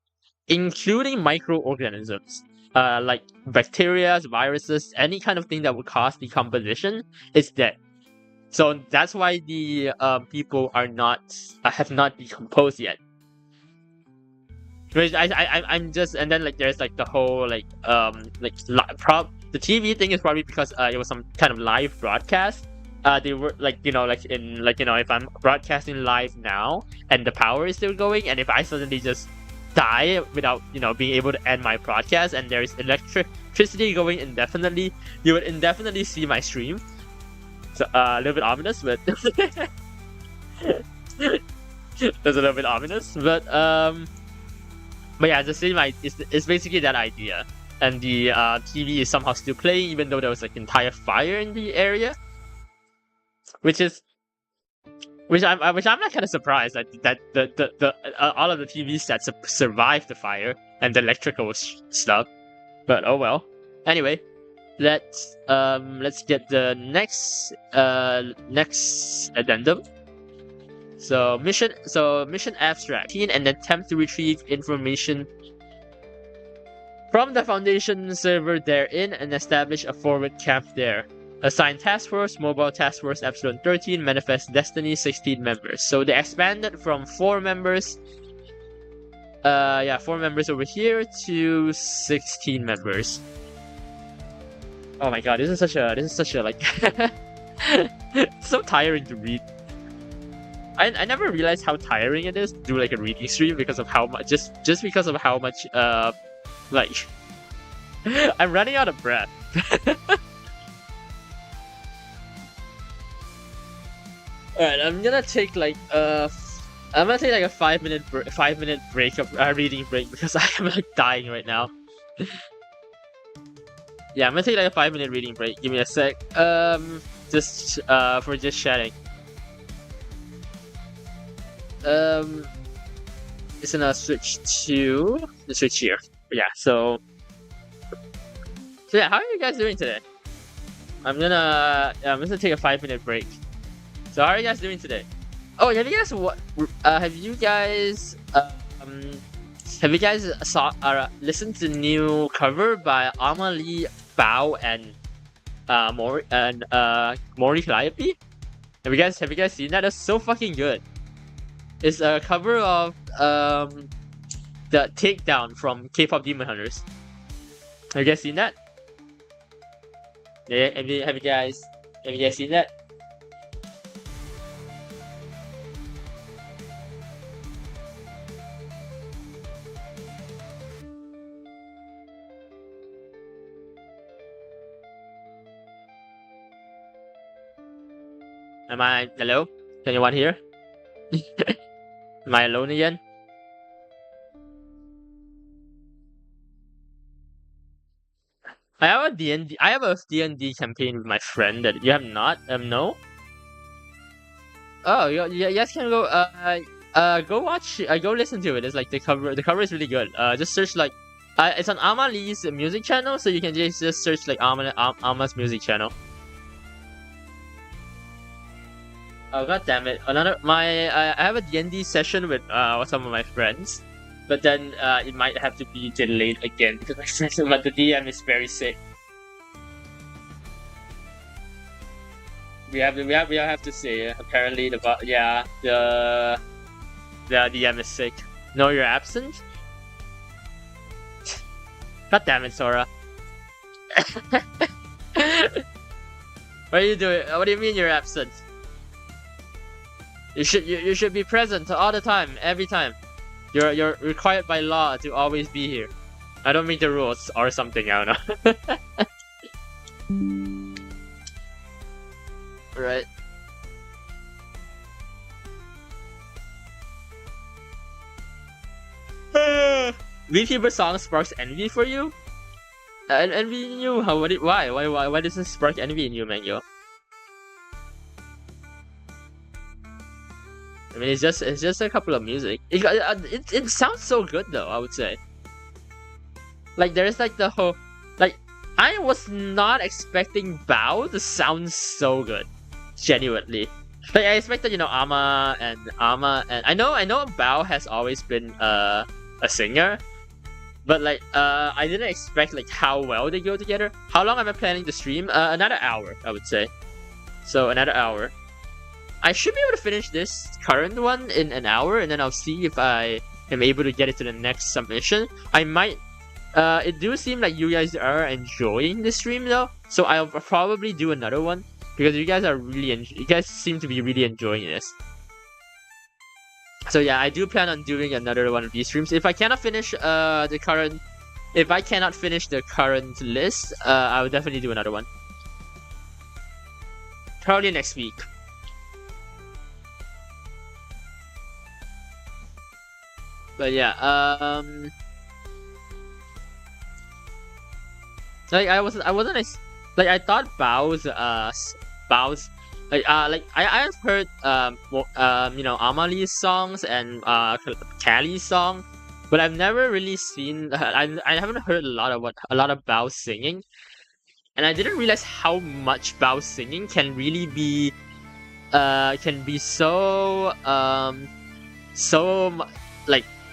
including microorganisms, like bacteria, viruses, any kind of thing that would cause decomposition is dead. So that's why the people are not have not decomposed yet. Which I'm just, and then like there's like the whole like the TV thing is probably because it was some kind of live broadcast. They were like, you know, like in like, you know, if I'm broadcasting live now and the power is still going, and if I suddenly just die without, you know, being able to end my broadcast, and there's electricity going indefinitely, you would indefinitely see my stream. So a little bit ominous, but that's a little bit ominous, but yeah, the stream it's basically that idea, and the TV is somehow still playing even though there was like entire fire in the area, which I'm not kind of surprised that the all of the TV sets survived the fire and the electrical stuff, but oh well. Anyway, let's get the next addendum. So mission abstract, and attempt to retrieve information from the Foundation server therein and establish a forward camp there. Assign task force, mobile task force Epsilon 13, manifest destiny 16 members. So they expanded from 4 members. 4 members over here to 16 members. Oh my god, this is such a like so tiring to read. I never realized how tiring it is to do like a reading stream because of how much just because of how much like I'm running out of breath. Alright, I'm gonna take like a 5-minute break of reading break because I am like dying right now. Yeah, I'm gonna take like a 5-minute reading break. Give me a sec. Just for just chatting. It's gonna switch to the switch here. Yeah, so yeah, how are you guys doing today? I'm gonna take a 5-minute break. So how are you guys doing today? Oh, have you guys listened to the new cover by Amelie Bao and Mori Calliope? Have you guys seen that? That's so fucking good. It's a cover of the Takedown from K-pop Demon Hunters. Have you guys seen that? Yeah, have you guys seen that? Hello? Can anyone hear? Am I alone again? I have a D&D campaign with my friend that you have not. No. Oh, you guys can go. Go watch. Go listen to it. It's like the cover. The cover is really good. Just search like. It's on Amalie's music channel, so you can just search like Ama's music channel. Oh god damn it! I have a D&D session with some of my friends, but then it might have to be delayed again because my friend, but the DM is very sick. We have to say apparently the DM is sick. No, you're absent. God damn it, Sora. What are you doing? What do you mean you're absent? You should be present all the time, every time. You're required by law to always be here. I don't make the rules or something, I don't know. Right. Vtuber song sparks envy for you? Envy in you? Why does it spark envy in you, Mango? I mean, it's just a couple of music. It sounds so good though, I would say. Like there's like the whole, like I was not expecting Bao to sound so good, genuinely. Like I expected, you know, Ama and I know Bao has always been a singer, but like I didn't expect like how well they go together. How long am I planning to stream? Another hour, I would say. So another hour. I should be able to finish this current one in an hour, and then I'll see if I am able to get it to the next submission. I might. It do seem like you guys are enjoying the stream though, so I'll probably do another one because you guys are you guys seem to be really enjoying this. So yeah, I do plan on doing another one of these streams. If I cannot finish the current list, I will definitely do another one. Probably next week. But yeah, like I thought Bao's I've heard Amali's songs and Callie's song, but I've never really seen I haven't heard a lot of Bao singing, and I didn't realize how much Bao singing can really be so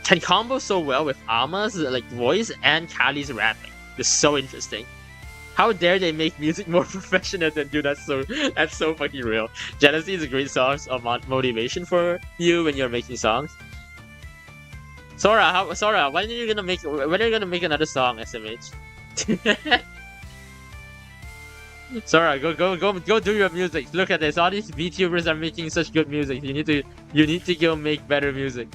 can combo so well with Ama's voice and Callie's rapping. It's so interesting. How dare they make music more professional than do that? That's so fucking real. Jealousy is a great source of motivation for you when you're making songs. Sora, when are you gonna make another song, SMH? Sora, go do your music. Look at this. All these VTubers are making such good music. You need to go make better music.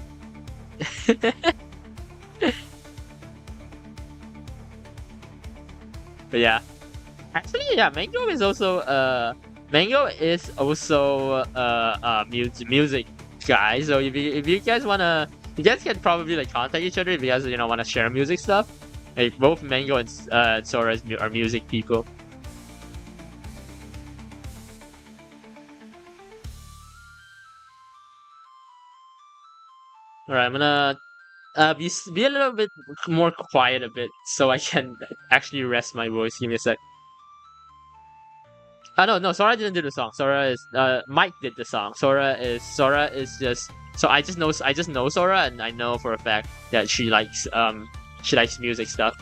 But yeah, actually, yeah, Mango is also a music guy. So if you guys wanna, you guys can probably contact each other if you guys wanna share music stuff. Like both Mango and Sora are music people. Alright, I'm gonna be a little bit more quiet a bit so I can actually rest my voice. Give me a sec. No, Sora didn't do the song. Mike did the song. Sora is just, so I just know Sora, and I know for a fact that she likes music stuff.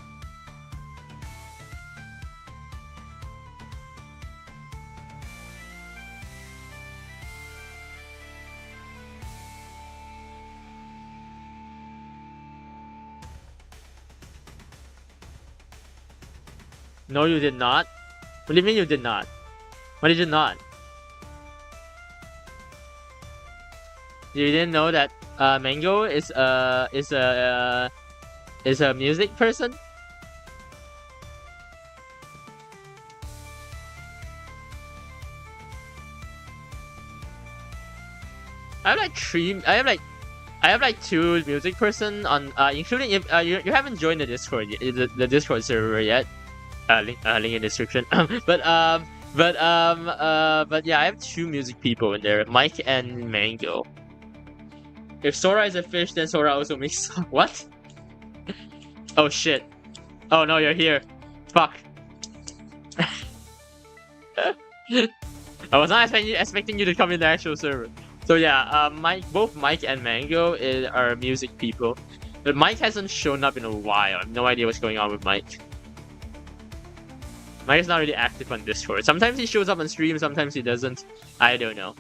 No, you did not. What do you mean you did not? Why did you not? You didn't know that Mango is a music person? I have like two music person on including if you haven't joined the Discord the Discord server yet. Link in the description. But yeah, I have two music people in there, Mike and Mango. If Sora is a fish, then Sora also makes what? Oh shit! Oh no, you're here. Fuck. I was not expecting you to come in the actual server. So yeah, both Mike and Mango are music people, but Mike hasn't shown up in a while. I have no idea what's going on with Mike. Mike is not really active on Discord. Sometimes he shows up on stream, sometimes he doesn't. I don't know.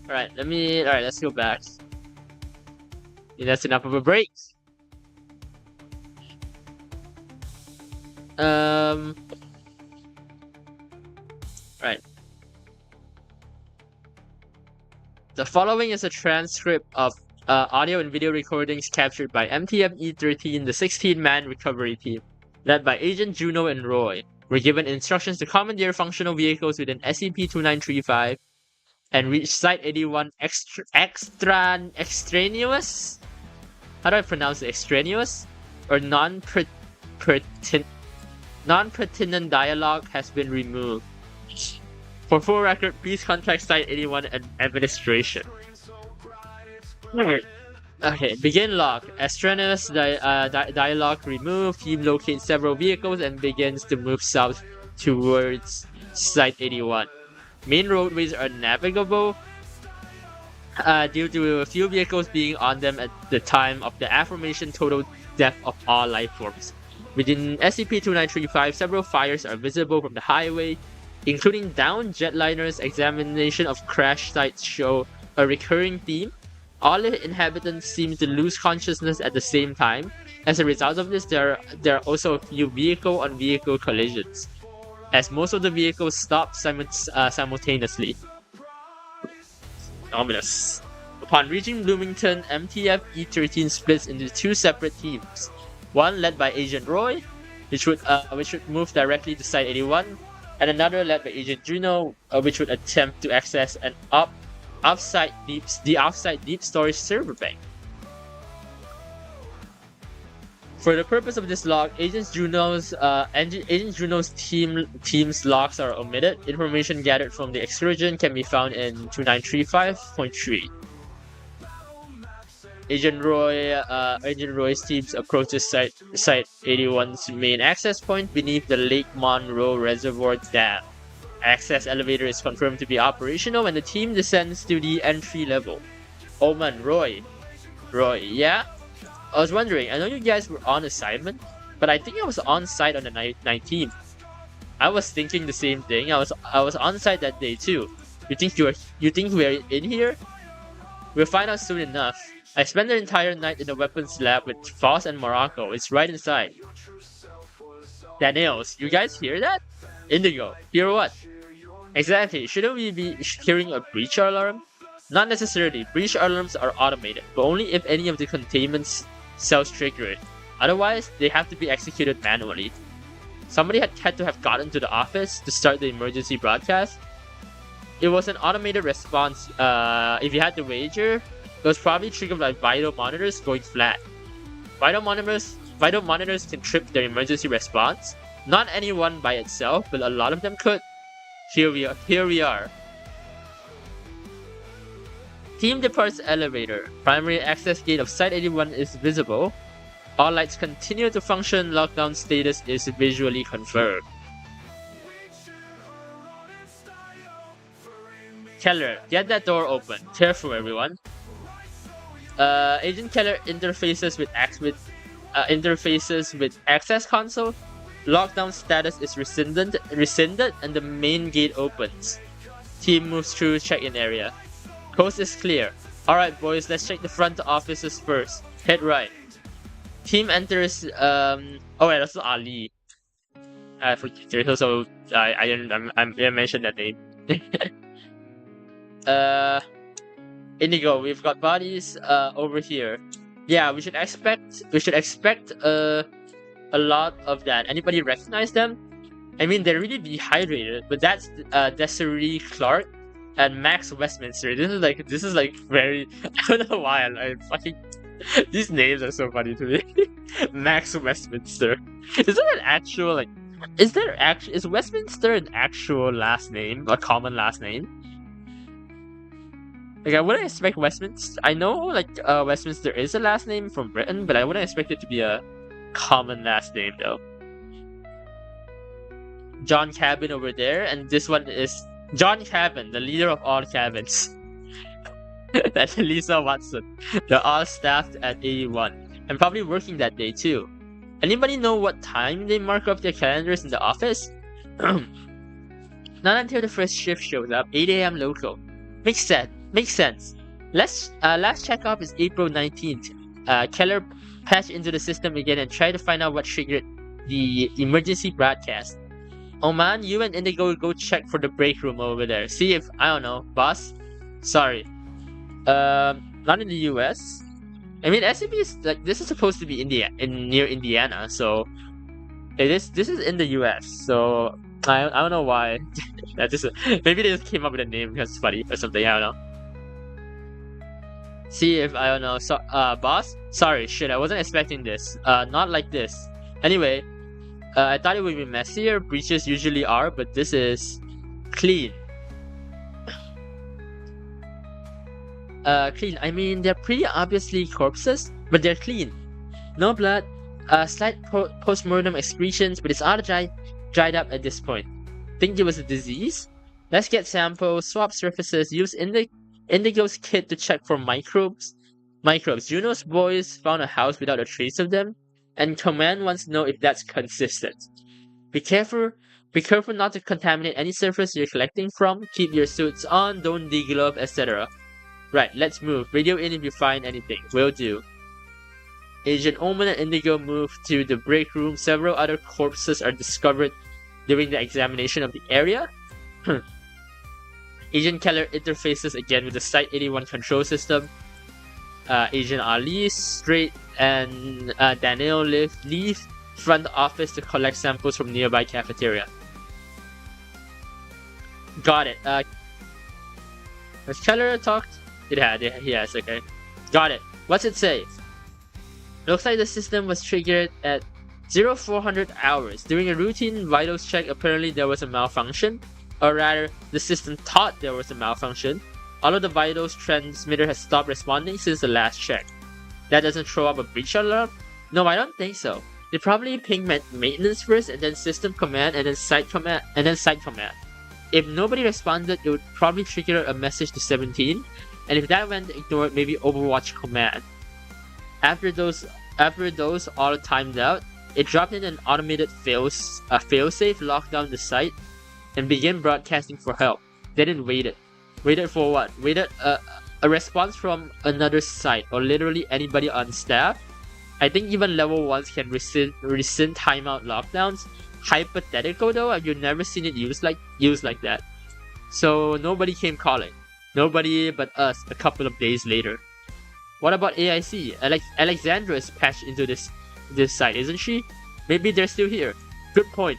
Alright, let's go back. Yeah, that's enough of a break. Right. The following is a transcript of audio and video recordings captured by MTF-E13, the 16-man recovery team, led by Agent Juno and Roy. Were given instructions to commandeer functional vehicles within SCP-2935 and reach Site 81 extraneous? How do I pronounce it? Extraneous? Or non-pertinent dialogue has been removed. For full record, please contact Site 81 and administration. Okay, begin log. Extraneous dialogue removed. Team locates several vehicles and begins to move south towards Site 81. Main roadways are navigable due to a few vehicles being on them at the time of the aforementioned total death of all life forms. Within SCP-2935, several fires are visible from the highway, including downed jetliners. Examination of crash sites show a recurring theme. All the inhabitants seem to lose consciousness at the same time. As a result of this, there are also a few vehicle-on-vehicle collisions, as most of the vehicles stop simultaneously. Ominous. Upon reaching Bloomington, MTF E13 splits into two separate teams. One led by Agent Roy, which would move directly to Site 81, and another led by Agent Juno, which would attempt to access an offsite deep storage server bank. For the purpose of this log, Agent Juno's team's logs are omitted. Information gathered from the excursion can be found in 2935.3. Agent Roy's teams approaches Site 81's main access point beneath the Lake Monroe Reservoir Dam. Access elevator is confirmed to be operational and the team descends to the entry level. Oh man, Roy, yeah? I was wondering, I know you guys were on assignment, but I think I was on site on the 19th. I was thinking the same thing. I was on site that day too. You think we're in here? We'll find out soon enough. I spent the entire night in the weapons lab with Foss and Morocco. It's right inside. Daniels, you guys hear that? Indigo, hear what? Exactly, shouldn't we be hearing a breach alarm? Not necessarily. Breach alarms are automated, but only if any of the containment cells trigger it. Otherwise, they have to be executed manually. Somebody had to have gotten to the office to start the emergency broadcast. It was an automated response. If you had to wager, it was probably triggered by vital monitors going flat. Vital monitors can trip their emergency response. Not any one by itself, but a lot of them could. Here we are. Team departs elevator. Primary access gate of Site 81 is visible. All lights continue to function. Lockdown status is visually confirmed. Keller, get that door open. Careful, everyone. Agent Keller interfaces with access console. Lockdown status is rescinded, and the main gate opens. Team moves through check-in area. Coast is clear. Alright boys, let's check the front offices first. Head right. Team enters oh wait, that's Ali. I forget. Also, I didn't mention that name. Indigo, we've got bodies over here. Yeah, we should expect a lot of that. Anybody recognize them? I mean, they're really dehydrated, but that's Desiree Clark and Max Westminster. This is like very I don't know why I fucking these names are so funny to me. Max Westminster. Is that an actual is Westminster an actual last name? A common last name? Like I wouldn't expect Westminster. I know Westminster is a last name from Britain, but I wouldn't expect it to be a common last name though. John Cabin over there, and this one is John Cabin, the leader of all cabins. That's Lisa Watson. They're all staffed at 81 and probably working that day too. Anybody know what time they mark up their calendars in the office? Not until the first shift shows up, 8 a.m. local. Makes sense. Last checkup is April 19th. Keller patched into the system again and tried to find out what triggered the emergency broadcast. Oh man, you and Indigo go check for the break room over there. See if, I don't know, boss? Sorry. Not in the US. I mean, SCP is this is supposed to be near Indiana, so this is in the US. So I don't know why. Maybe they just came up with a name because it's funny or something. I don't know. See if I don't know. So, boss. Sorry, shit. I wasn't expecting this. Not like this. Anyway, I thought it would be messier. Breaches usually are, but this is clean. Clean. I mean, they're pretty obviously corpses, but they're clean. No blood. Slight post-mortem excretions, but it's all dry. dried up at this point. Think it was a disease? Let's get samples, swap surfaces, use Indigo's kit to check for microbes. Juno's boys found a house without a trace of them, and Command wants to know if that's consistent. Be careful not to contaminate any surface you're collecting from. Keep your suits on, don't deglove, etc. Right, let's move. Radio in if you find anything. Will do. Agent Omen and Indigo move to the break room. Several other corpses are discovered during the examination of the area. Agent Keller interfaces again with the Site-81 control system. Agent Ali, Straight, and Daniel leave front office to collect samples from nearby cafeteria. Got it. Has Keller talked? He has, okay. Got it. What's it say? Looks like the system was triggered at 0400 hours. During a routine vitals check, apparently there was a malfunction. Or rather, the system thought there was a malfunction. All of the vitals transmitter has stopped responding since the last check. That doesn't throw up a breach alert? No, I don't think so. They probably ping maintenance first, and then system command, and then site command, If nobody responded, it would probably trigger a message to 17, and if that went ignored, maybe Overwatch command. After those all timed out, it dropped in an automated failsafe, locked down the site, and began broadcasting for help. They didn't wait it. Waited for what? Waited a response from another site, or literally anybody on staff. I think even level 1s can rescind timeout lockdowns. Hypothetical though, I've never seen it used like that. So nobody came calling. Nobody but us a couple of days later. What about AIC? Alexandra is patched into this site, isn't she? Maybe they're still here. Good point.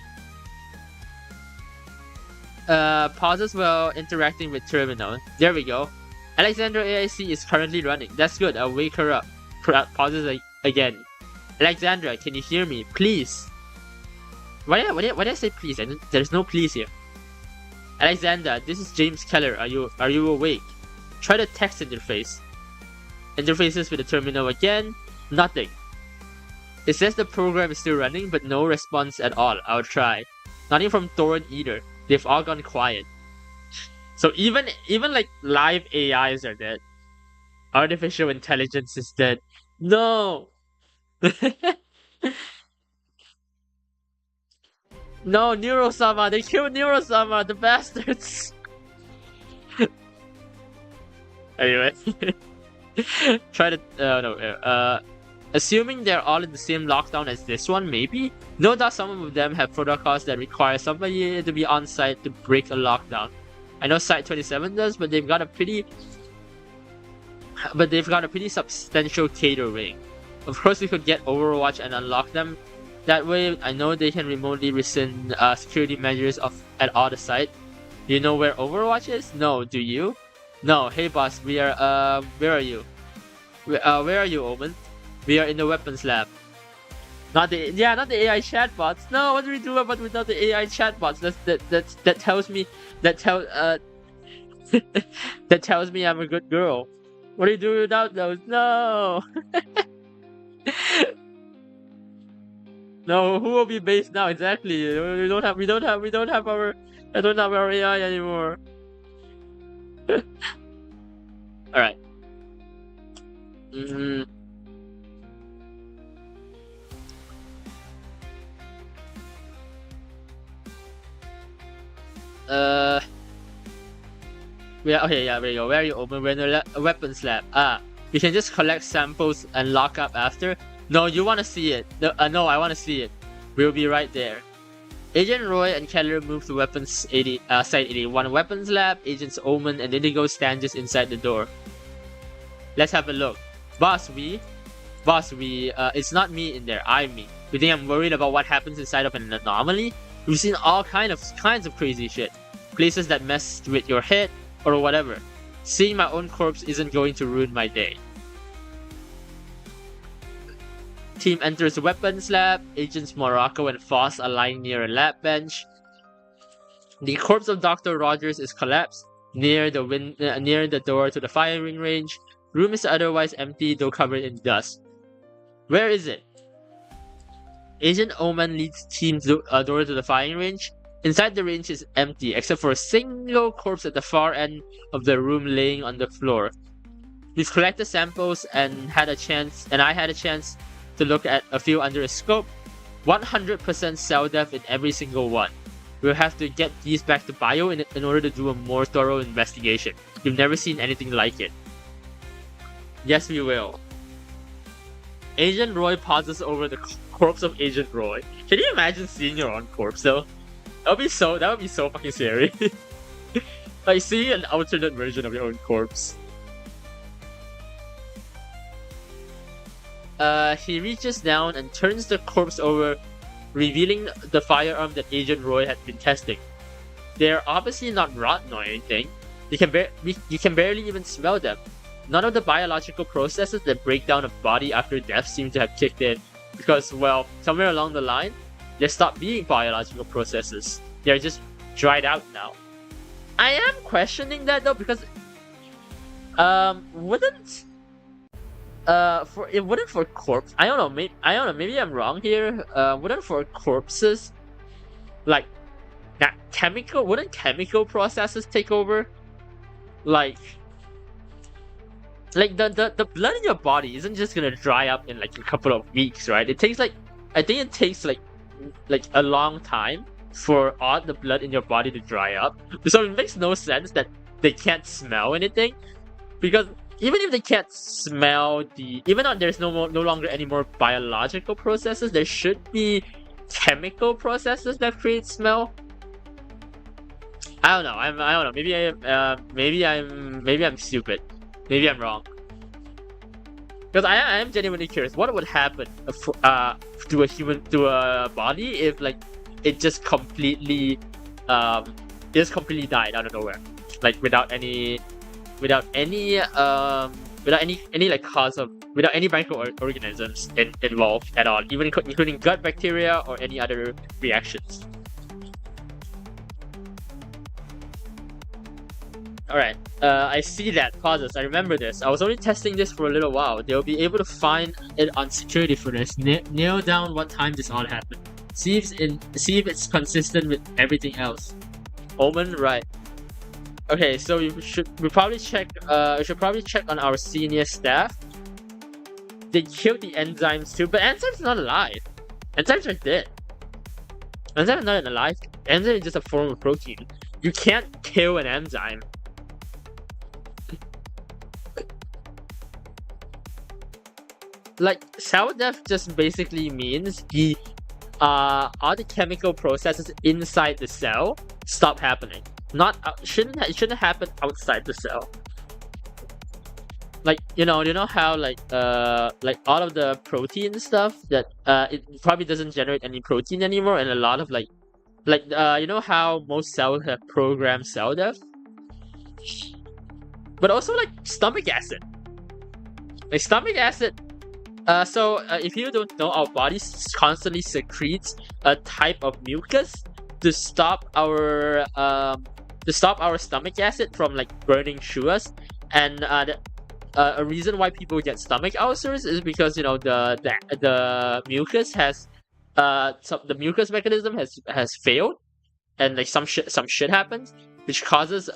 Pauses while interacting with terminal. There we go. Alexandra AIC is currently running. That's good. I'll wake her up. Pauses again. Alexandra, can you hear me? Please. Why did I say please? There's no please here. Alexandra, this is James Keller. Are you awake? Try the text interface. Interfaces with the terminal again. Nothing. It says the program is still running, but no response at all. I'll try. Nothing from Thorin either. They've all gone quiet. So even like live AIs are dead. Artificial intelligence is dead. No. No, Neurosama. They killed Neurosama. The bastards. Anyway. Try to assuming they're all in the same lockdown as this one, maybe. No doubt some of them have protocols that require somebody to be on site to break a lockdown. I know Site 27 does, but they've got a pretty substantial catering. Of course, we could get Overwatch and unlock them. That way, I know they can remotely rescind security measures at all the site. Do you know where Overwatch is? No, do you? No. Hey boss, we are where are you? Where are you, Omen? We are in the weapons lab. Not the AI chatbots. No, what do we do without the AI chatbots? That tells me that tells me I'm a good girl. What do you do without those? No. No, who will be based now? Exactly. We don't have our AI anymore. All right. There we go. Where are you, Open? We're in a weapons lab. You can just collect samples and lock up after. No, you want to see it. No, I want to see it. We'll be right there. Agent Roy and Keller move to Site 81 weapons lab. Agents Omen and Indigo stand just inside the door. Let's have a look. Boss, it's not me in there. I'm me. You think I'm worried about what happens inside of an anomaly? We've seen all kinds of crazy shit. Places that mess with your head or whatever. Seeing my own corpse isn't going to ruin my day. Team enters the weapons lab. Agents Morocco and Foss are lying near a lab bench. The corpse of Dr. Rogers is collapsed near the door to the firing range. Room is otherwise empty, though covered in dust. Where is it? Agent Omen leads team door to the firing range. Inside the range is empty, except for a single corpse at the far end of the room laying on the floor. We've collected samples and I had a chance to look at a few under a scope. 100% cell death in every single one. We'll have to get these back to Bio in order to do a more thorough investigation. You've never seen anything like it. Yes, we will. Agent Roy pauses over the corpse of Agent Roy. Can you imagine seeing your own corpse though? That would be so fucking scary. Like seeing an alternate version of your own corpse. He reaches down and turns the corpse over, revealing the firearm that Agent Roy had been testing. They're obviously not rotten or anything. You can barely even smell them. None of the biological processes that break down a body after death seem to have kicked in, because, well, somewhere along the line, there stopped being biological processes. They're just dried out now. I am questioning that though, because wouldn't for corpse, I don't know, maybe I'm wrong here. Wouldn't for corpses, like that wouldn't chemical processes take over? Like the blood in your body isn't just gonna dry up in like a couple of weeks, right? It takes I think it takes like a long time for all the blood in your body to dry up. So it makes no sense that they can't smell anything, because even if they can't smell even though there's no longer any more biological processes, there should be chemical processes that create smell. I don't know. I don't know. Maybe I'm stupid. Maybe I'm wrong. Because I am genuinely curious. What would happen to a body if like it just completely died out of nowhere, like without any like cause of, without any microorganisms involved at all, even including gut bacteria or any other reactions. Alright, I see that. Pauses. I remember this. I was only testing this for a little while. They'll be able to find it on security footage. Nail down what time this all happened. See if it's consistent with everything else. Omen, right. Okay, so we should probably check on our senior staff. They killed the enzymes too, but enzymes are not alive. Enzymes are dead. Enzymes are not alive. Enzyme is just a form of protein. You can't kill an enzyme. Like, cell death just basically means all the chemical processes inside the cell stop happening. It shouldn't happen outside the cell. Like, you know how like all of the protein stuff that it probably doesn't generate any protein anymore, and a lot of like you know how most cells have programmed cell death, but also like stomach acid. Like stomach acid. So if you don't know, our body constantly secretes a type of mucus to stop our stomach acid from like burning through us, and a reason why people get stomach ulcers is because, you know, the mucus has the mucus mechanism has failed, and like some shit happens, which causes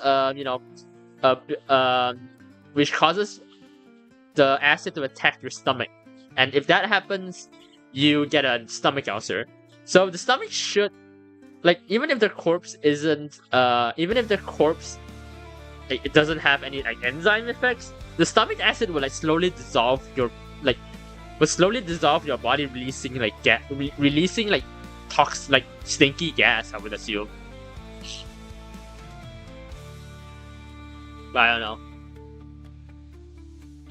which causes the acid to attack your stomach. And if that happens, you get a stomach ulcer. So the stomach should, like, even if the corpse isn't, it doesn't have any like enzyme effects, the stomach acid will like slowly dissolve your body, releasing like stinky gas, I would assume. But I don't know.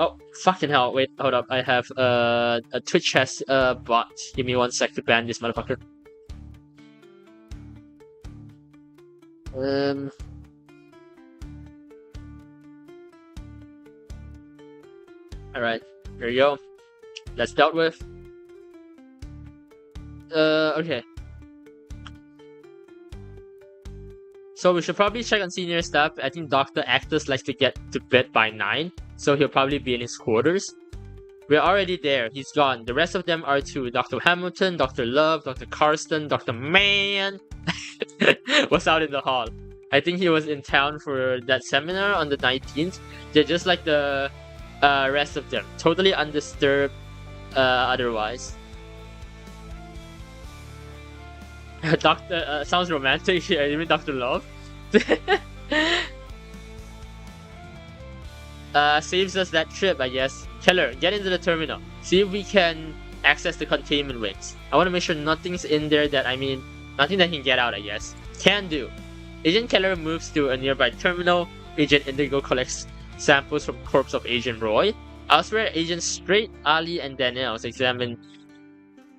Oh, fucking hell. Wait, hold up. I have a Twitch has bot. Give me 1 sec to ban this motherfucker. Alright, there you go. That's dealt with. Okay. So we should probably check on senior staff. I think Dr. Actus likes to get to bed by 9, so he'll probably be in his quarters. We're already there. He's gone. The rest of them are too. Dr. Hamilton, Dr. Love, Dr. Carston, Dr. Mann was out in the hall. I think he was in town for that seminar on the 19th. They're just like the rest of them. Totally undisturbed otherwise. Doctor sounds romantic. You mean Dr. Love? Saves us that trip, I guess. Keller, get into the terminal. See if we can access the containment wings. I want to make sure nothing's in there nothing that can get out, I guess. Can do. Agent Keller moves to a nearby terminal. Agent Indigo collects samples from corpse of Agent Roy. Elsewhere, Agents Straight, Ali, and Daniels examine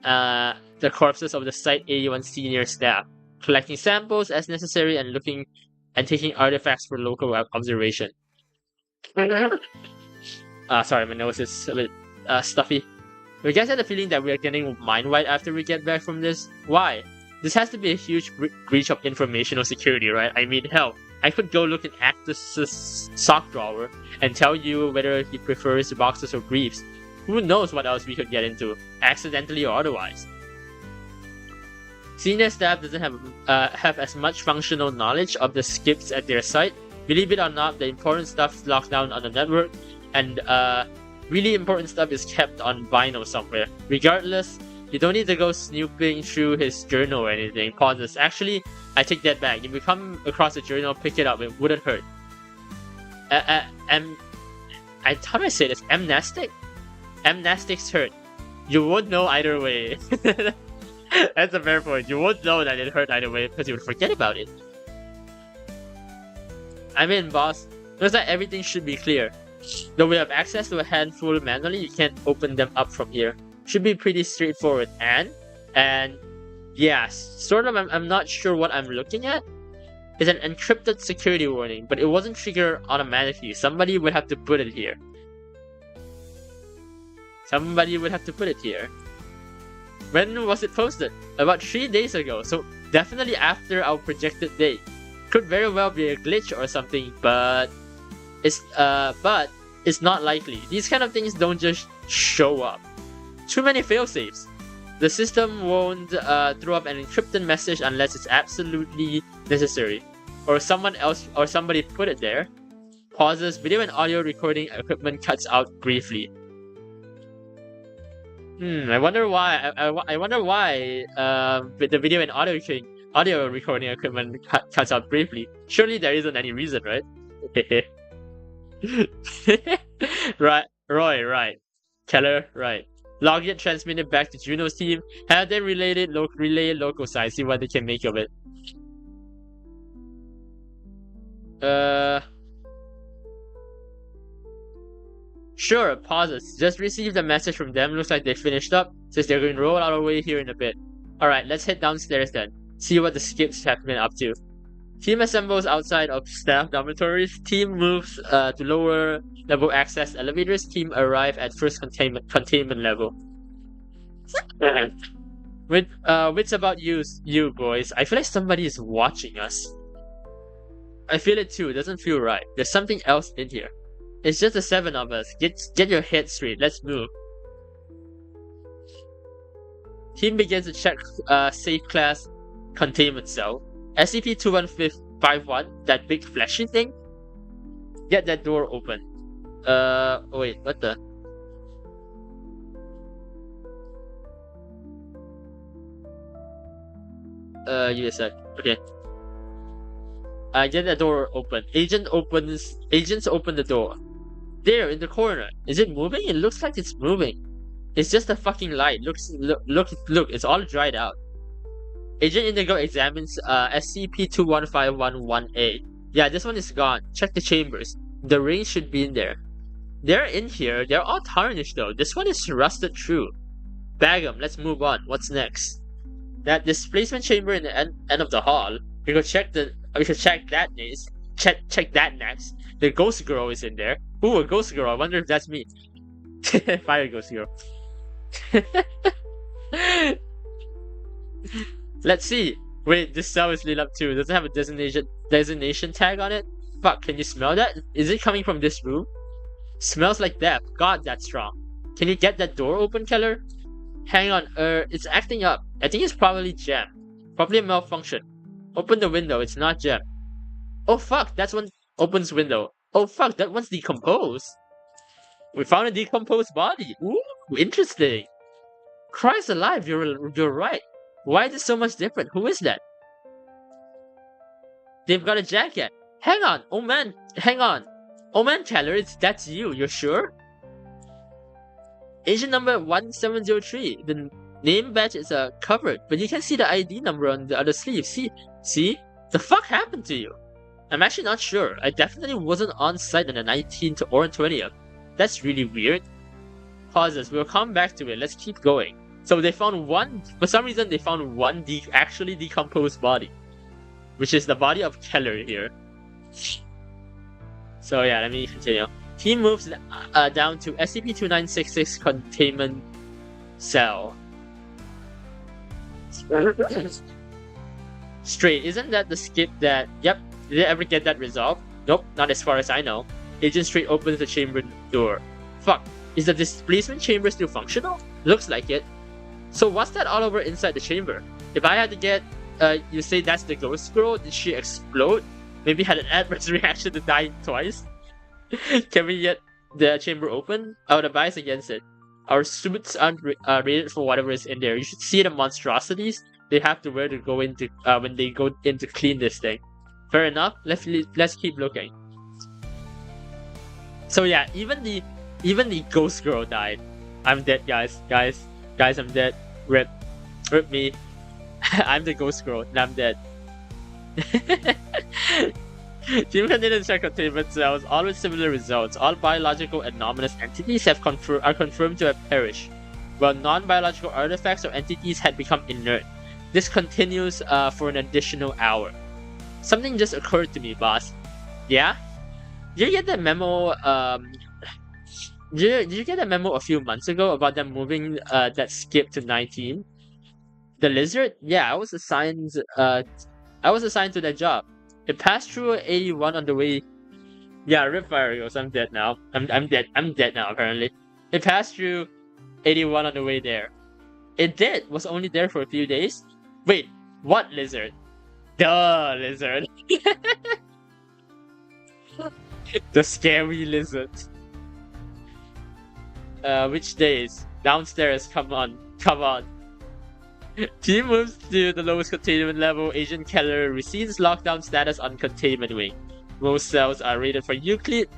the corpses of the Site 81 senior staff, collecting samples as necessary and looking and taking artifacts for local observation. Sorry, my nose is a bit stuffy. You guys had the feeling that we are getting mind-wiped after we get back from this? Why? This has to be a huge breach of informational security, right? I mean, hell, I could go look in Actus's sock drawer and tell you whether he prefers boxes or briefs. Who knows what else we could get into, accidentally or otherwise. Senior staff doesn't have as much functional knowledge of the skips at their site. Believe it or not, the important stuff is locked down on the network, and really important stuff is kept on vinyl somewhere. Regardless, you don't need to go snooping through his journal or anything. Pauses. Actually, I take that back. If you come across a journal, pick it up. It wouldn't hurt. How do I say this? Amnestic? Amnestics hurt. You would know either way. That's a fair point. You would know that it hurt either way because you would forget about it. I mean, boss, looks like everything should be clear. Though we have access to a handful manually, you can't open them up from here. Should be pretty straightforward. And yeah, sort of. I'm not sure what I'm looking at. It's an encrypted security warning, but it wasn't triggered automatically. Somebody would have to put it here. When was it posted? About 3 days ago, so definitely after our projected date. Could very well be a glitch or something, but it's not likely. These kind of things don't just show up. Too many failsafes. The system won't throw up an encrypted message unless it's absolutely necessary, or someone else or somebody put it there. Pauses. Video and audio recording equipment cuts out briefly. I wonder why. I wonder why with the video and audio recording equipment cuts out briefly. Surely there isn't any reason, right? Right, Roy, right. Keller, right. Log it transmitted back to Juno's team. Have them relay it local side. See what they can make of it. Sure, pauses. Just received a message from them. Looks like they finished up. Says they're going to roll out of the way here in a bit. Alright, let's head downstairs then. See what the skips have been up to. Team assembles outside of staff dormitories. Team moves to lower level access elevators. Team arrive at first containment level. Wits about you boys. I feel like somebody is watching us. I feel it too. It doesn't feel right. There's something else in here. It's just the 7 of us. Get your head straight. Let's move. Team begins to check safe class containment cell. SCP-2151, that big fleshy thing? Get that door open. Wait, what the? Give me a sec. Okay. Get that door open. Agents open the door. There, in the corner. Is it moving? It looks like it's moving. It's just a fucking light. Look, it's all dried out. Agent Indigo examines SCP-21511A. Yeah, this one is gone. Check the chambers. The rings should be in there. They're in here. They're all tarnished though. This one is rusted through. Bag 'em. Let's move on. What's next? That displacement chamber in the end of the hall. We could check that next. Check that next. The ghost girl is in there. Ooh, a ghost girl. I wonder if that's me. Fire ghost girl. Let's see. Wait, this cell is lit up too. Does it have a designation tag on it? Fuck, can you smell that? Is it coming from this room? Smells like death. God, that's strong. Can you get that door open, Keller? Hang on, it's acting up. I think it's probably jammed. Probably a malfunction. Open the window, it's not jammed. Oh fuck, that's one opens window. Oh fuck, that one's decomposed. We found a decomposed body. Ooh, interesting. Christ alive, you're right. Why is it so much different? Who is that? They've got a jacket. Hang on, oh man, hang on. Oh man, Keller, that's you, you're sure? Agent number 1703. The name badge is covered, but you can see the ID number on the other sleeve. See? The fuck happened to you? I'm actually not sure. I definitely wasn't on site on the 19th or 20th. That's really weird. Pauses. We'll come back to it. Let's keep going. So they found one. For some reason, they found one actually decomposed body, which is the body of Keller here. So yeah, let me continue. Team moves down to SCP-2966 containment cell. Straight, isn't that the skip that... Yep, did it ever get that resolved? Nope, not as far as I know. Agent Straight opens the chamber door. Fuck, is the displacement chamber still functional? Looks like it. So what's that all over inside the chamber? If I had to get... you say that's the ghost girl? Did she explode? Maybe had an adverse reaction to dying twice? Can we get the chamber open? I would advise against it. Our suits aren't rated for whatever is in there. You should see the monstrosities they have to wear to go into when they go in to clean this thing. Fair enough. Let's keep looking. So yeah, even the ghost girl died. I'm dead, guys. Guys, I'm dead. Rip me. I'm the ghost girl and I'm dead. Team continued to check containment cells, all with similar results. All biological anomalous entities are confirmed to have perished, while non-biological artifacts or entities had become inert. This continues for an additional hour. Something just occurred to me, boss. Yeah? Did you get that memo? Did you get a memo a few months ago about them moving that skip to 19? The lizard? Yeah, I was assigned to that job. It passed through 81 on the way. Yeah, rip Virgos. I'm dead now. I'm dead. I'm dead now, apparently. It passed through 81 on the way there. It did. Was only there for a few days. Wait, what lizard? The lizard. The scary lizard. Which days? Downstairs. Come on. Team moves to the lowest containment level. Agent Keller receives lockdown status on containment wing. Most cells are rated for Euclid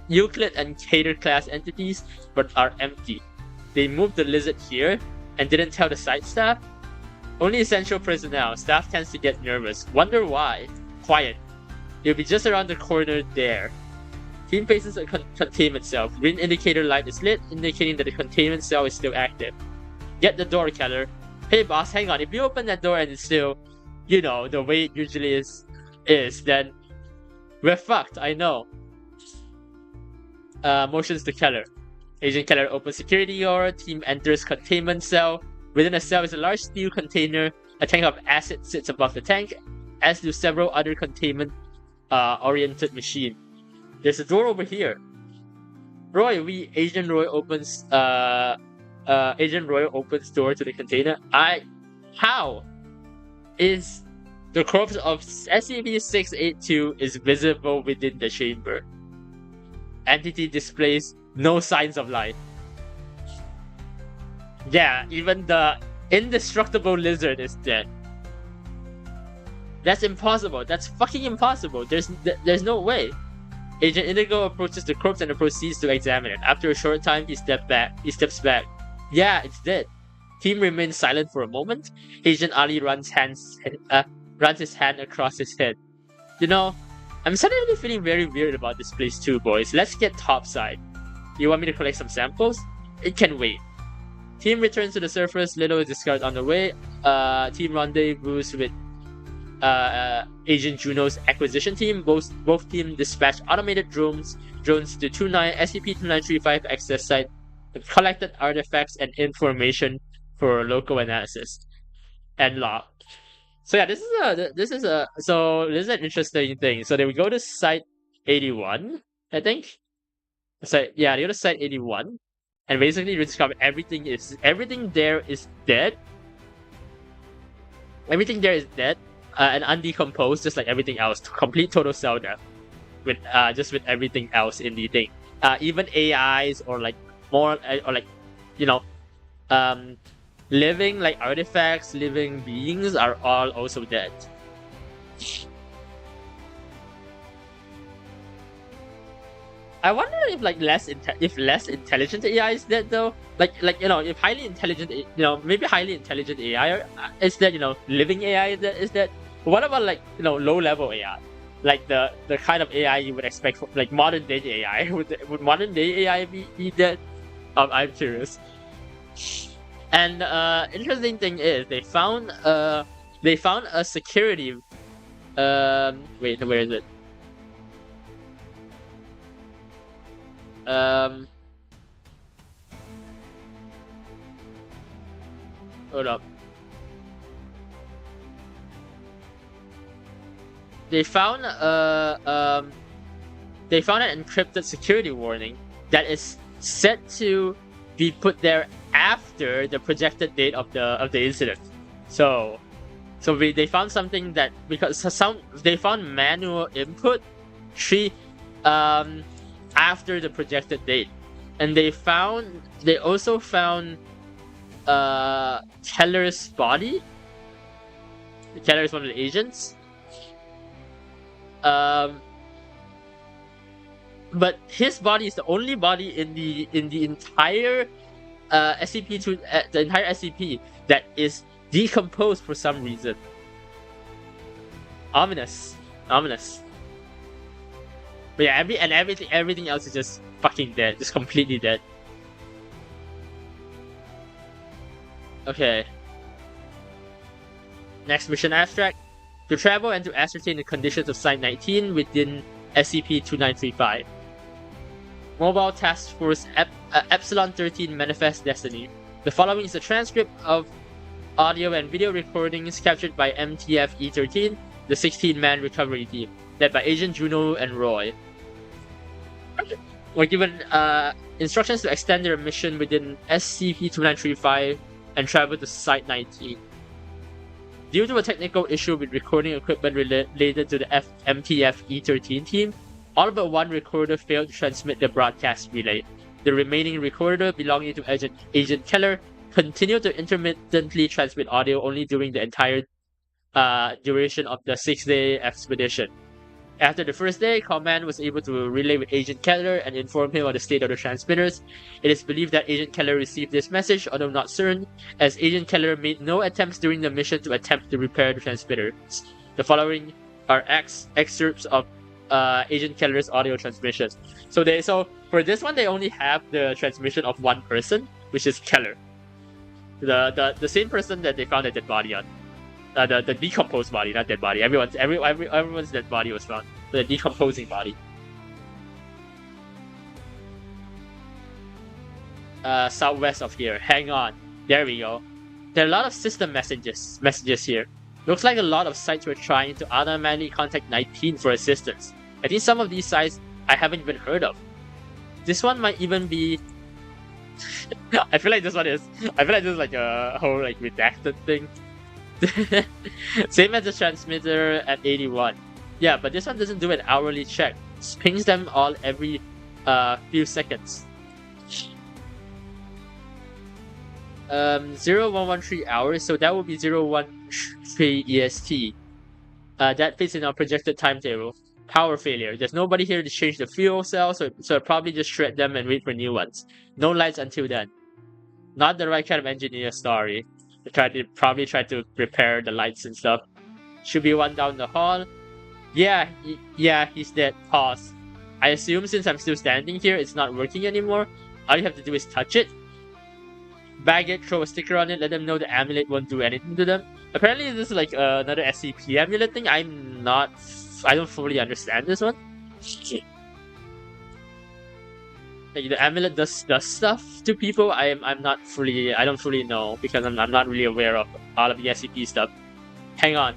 and Cater class entities, but are empty. They moved the lizard here and didn't tell the site staff? Only essential personnel. Staff tends to get nervous. Wonder why? Quiet. It'll be just around the corner there. Team faces a containment cell. Green indicator light is lit, indicating that the containment cell is still active. Get the door, Keller. Hey boss, hang on. If you open that door and it's still, you know, the way it usually is, then we're fucked. I know. Motions to Keller. Agent Keller opens security door. Team enters containment cell. Within the cell is a large steel container. A tank of acid sits above the tank, as do several other containment oriented machines. There's a door over here. Agent Roy opens door to the container. How is the corpse of SCP-682 is visible within the chamber? Entity displays no signs of life. Yeah, even the indestructible lizard is dead. That's impossible. That's fucking impossible. There's no way. Agent Indigo approaches the corpse and proceeds to examine it. After a short time, he steps back. Yeah, it's dead. Team remains silent for a moment. Agent Ali runs his hand across his head. You know, I'm suddenly feeling very weird about this place too, boys. Let's get topside. You want me to collect some samples? It can wait. Team returns to the surface. Little is discarded on the way. Team rendezvous with Agent Juno's acquisition team. Both teams dispatch automated drones to SCP-2935 access site with collected artifacts and information for local analysis and log. So yeah, this is an interesting thing. So they would go to site 81, I think. They go to site 81, and basically we discovered everything there is dead. Everything there is dead and undecomposed, just like everything else. Complete total cell death with just with everything else in the thing. Even AIs or like more or like, you know, living like artifacts, living beings are all also dead. I wonder if like less intelligent AI is dead though. Like you know, if highly intelligent, you know, maybe highly intelligent AI is dead. You know, living AI is dead. But what about like, you know, low level AI, like the kind of AI you would expect from like modern day AI? Would modern day AI be dead? I'm curious. And interesting thing is they found a security. Wait, where is it? Hold up. They found an encrypted security warning that is set to be put there after the projected date of the incident. So they found something that, because they found manual input tree after the projected date, and they also found Keller's body. Keller is one of the agents. But his body is the only body in the entire SCP the entire SCP that is decomposed for some reason. Ominous. But yeah, everything else is just fucking dead, just completely dead. Okay. Next mission abstract: to travel and to ascertain the conditions of Site-19 within SCP-2935. Mobile Task Force Epsilon-13 Manifest Destiny. The following is a transcript of audio and video recordings captured by MTF-E13, the 16-man recovery team, led by Agent Juno and Roy. Were given instructions to extend their mission within SCP-2935 and travel to Site-19. Due to a technical issue with recording equipment related to the MTF-E13 team, all but one recorder failed to transmit the broadcast relay. The remaining recorder, belonging to Agent Keller, continued to intermittently transmit audio only during the entire duration of the 6-day expedition. After the first day, Command was able to relay with Agent Keller and inform him of the state of the transmitters. It is believed that Agent Keller received this message, although not certain, as Agent Keller made no attempts during the mission to attempt to repair the transmitters. The following are excerpts of Agent Keller's audio transmission. So for this one, they only have the transmission of one person, which is Keller, the same person that they found a dead body on. The decomposed body, not dead body. Everyone's dead body was found. The decomposing body. Southwest of here. Hang on. There we go. There are a lot of system messages here. Looks like a lot of sites were trying to automatically contact 19 for assistance. I think some of these sites I haven't even heard of. This one might even be. I feel like this is like a whole like redacted thing. Same as the transmitter at 81. Yeah, but this one doesn't do an hourly check. It pings them all every few seconds. 0113 hours, so that would be 013 EST. That fits in our projected timetable. Power failure. There's nobody here to change the fuel cells, so I'll probably just shred them and wait for new ones. No lights until then. Not the right kind of engineer story. They probably tried to repair the lights and stuff. Should be one down the hall. Yeah, he's dead. Pause. I assume since I'm still standing here, it's not working anymore. All you have to do is touch it, bag it, throw a sticker on it, let them know the amulet won't do anything to them. Apparently, this is like another SCP amulet thing. I don't fully understand this one. Like, the amulet does stuff to people. I don't fully know because I'm not really aware of all of the SCP stuff. Hang on.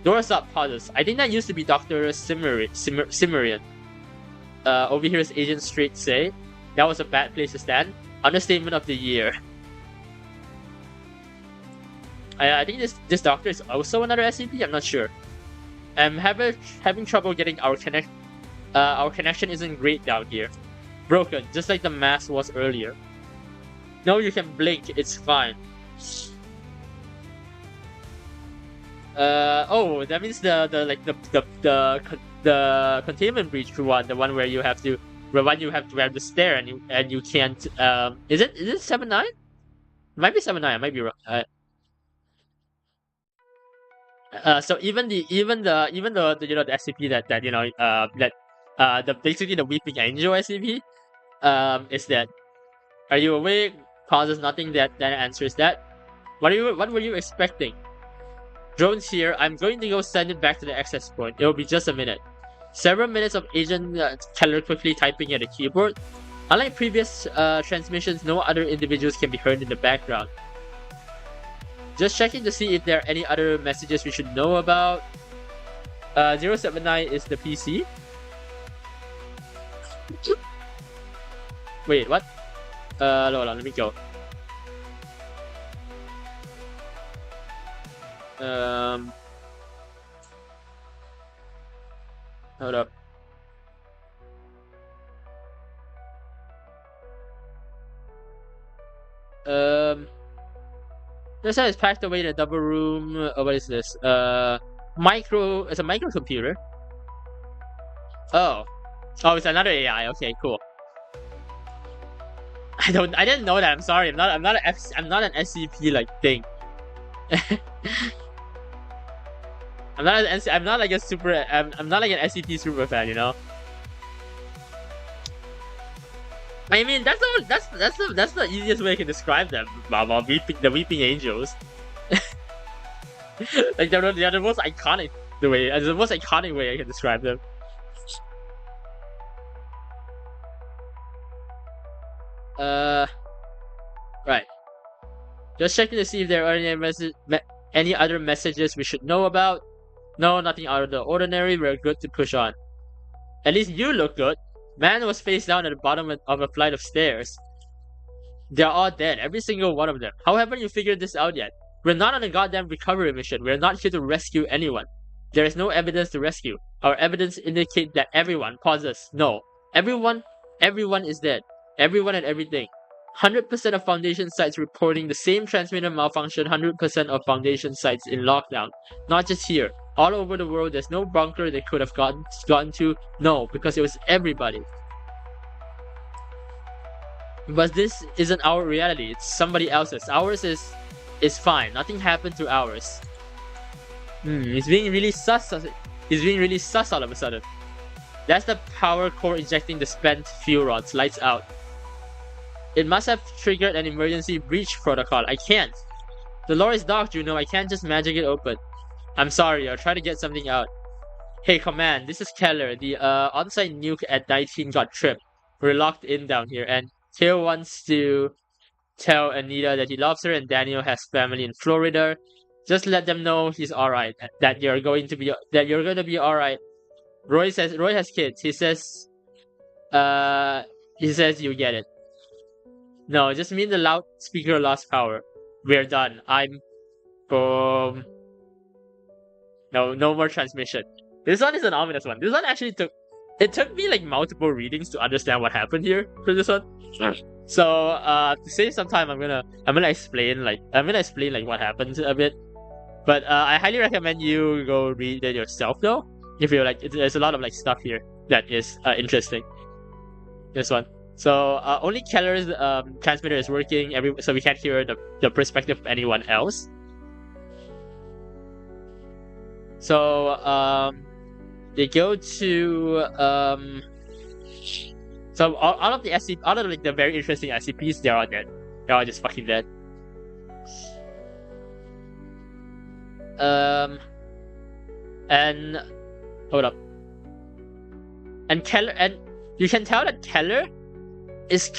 Doors up, pauses. I think that used to be Dr. Cimmerian. Over here is Agent Straight Say. That was a bad place to stand. Understatement of the year. I think this doctor is also another SCP. I'm not sure. I'm having trouble getting our connect. Our connection isn't great down here. Broken, just like the mask was earlier. No, you can blink. It's fine. Oh, that means the containment breach one, the one where you have to wear the stare and you can't. Is it 7-9? It might be 7-9. I might be wrong. So even the the SCP that the basically the Weeping Angel SCP is that, are you awake? Causes nothing that answers that. What were you expecting? Drone's here. I'm going to go send it back to the access point. It will be just a minute. Several minutes of Agent Keller quickly typing at a keyboard. Unlike previous transmissions, no other individuals can be heard in the background. Just checking to see if there are any other messages we should know about. 079 is the PC. Wait, what? Hold on, let me go. Hold up. This side is packed away in a double room. What is this? It's a microcomputer. Oh, it's another AI. Okay, cool. I didn't know that. I'm sorry. I'm not an SCP like thing. I'm not like an SCP super fan, you know. I mean, that's the easiest way I can describe them. The Weeping Angels. Like they're the most iconic way I can describe them. Right. Just checking to see if there are any other messages we should know about. No, nothing out of the ordinary. We're good to push on. At least you look good. Man was face down at the bottom of a flight of stairs. They're all dead, every single one of them. How haven't you figured this out yet? We're not on a goddamn recovery mission. We're not here to rescue anyone. There is no evidence to rescue. Our evidence indicates that everyone, pauses, no. Everyone is dead. Everyone and everything. 100% of Foundation sites reporting the same transmitter malfunction, 100% of Foundation sites in lockdown. Not just here. All over the world, there's no bunker they could have gotten to. No, because it was everybody. But this isn't our reality. It's somebody else's. Ours is fine. Nothing happened to ours. He's being really sus. He's being really sus all of a sudden. That's the power core ejecting the spent fuel rods. Lights out. It must have triggered an emergency breach protocol. I can't. The lore is docked, you know. I can't just magic it open. I'm sorry. I'll try to get something out. Hey, Command. This is Keller. The on-site nuke at 19 got tripped. We're locked in down here, and Theo wants to tell Anita that he loves her and Daniel has family in Florida. Just let them know he's alright. That you're going to be alright. Roy has kids. He says you get it. No, just mean the loudspeaker lost power. We're done. No more transmission. This one is an ominous one. This one actually took me like multiple readings to understand what happened here for this one. So to save some time, I'm gonna explain what happened a bit. But I highly recommend you go read it yourself though. If you're like, there's a lot of like stuff here that is interesting. This one. So only Keller's transmitter is working. So we can't hear the perspective of anyone else. So they go to so all of like the very interesting SCPs, they're all dead. They're all just fucking dead. And hold up. And Keller, and you can tell that Keller is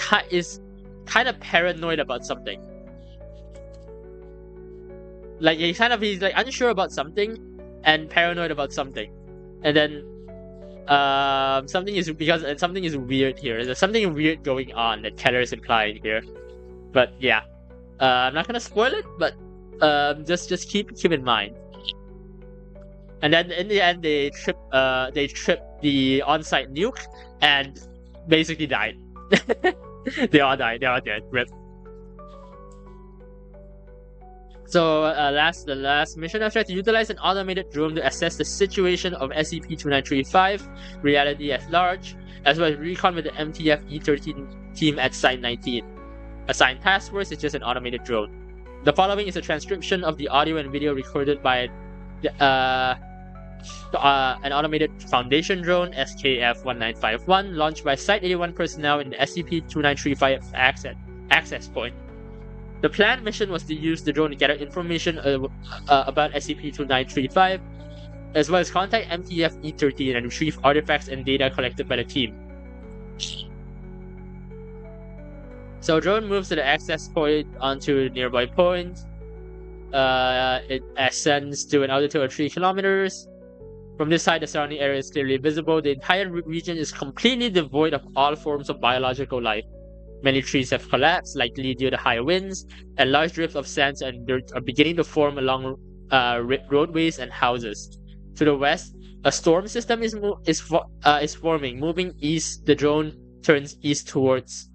kind of paranoid about something. Like he's like unsure about something and paranoid about something. And then something is weird here. There's something weird going on that Keller is implying here. But yeah, I'm not gonna spoil it, but just keep in mind. And then in the end, they tripped the on-site nuke and basically died. They all died. They all dead. Rip. So the last mission, I've tried to utilize an automated drone to assess the situation of SCP-2935 reality at large, as well as recon with the MTF E13 team at Site 19. Assigned task force is just an automated drone. The following is a transcription of the audio and video recorded by an automated Foundation drone, SKF-1951, launched by Site 81 personnel in the SCP-2935 access point. The planned mission was to use the drone to gather information about SCP-2935, as well as contact MTF E13 and retrieve artifacts and data collected by the team. So drone moves to the access point onto a nearby point. It ascends to an altitude of 3 kilometers. From this side, the surrounding area is clearly visible. The entire region is completely devoid of all forms of biological life. Many trees have collapsed, likely due to high winds, and large drifts of sand and dirt are beginning to form along roadways and houses. To the west, a storm system is forming. Moving east, the drone turns east towards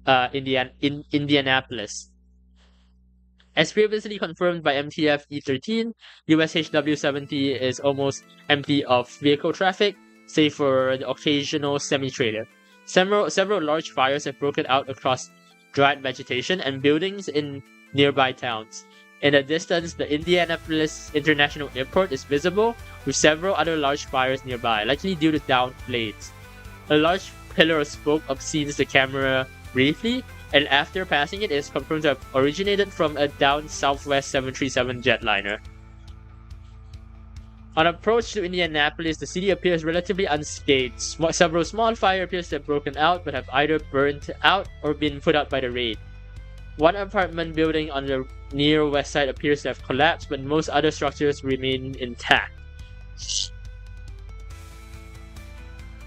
Indianapolis. As previously confirmed by MTF E13, USHW-70 is almost empty of vehicle traffic, save for the occasional semi-trailer. Several large fires have broken out across dried vegetation and buildings in nearby towns. In the distance, the Indianapolis International Airport is visible, with several other large fires nearby, likely due to downed blades. A large pillar of smoke obscures the camera briefly, and after passing it is confirmed to have originated from a downed Southwest 737 jetliner. On approach to Indianapolis, the city appears relatively unscathed. Several small fires appear to have broken out, but have either burned out or been put out by the rain. One apartment building on the near west side appears to have collapsed, but most other structures remain intact.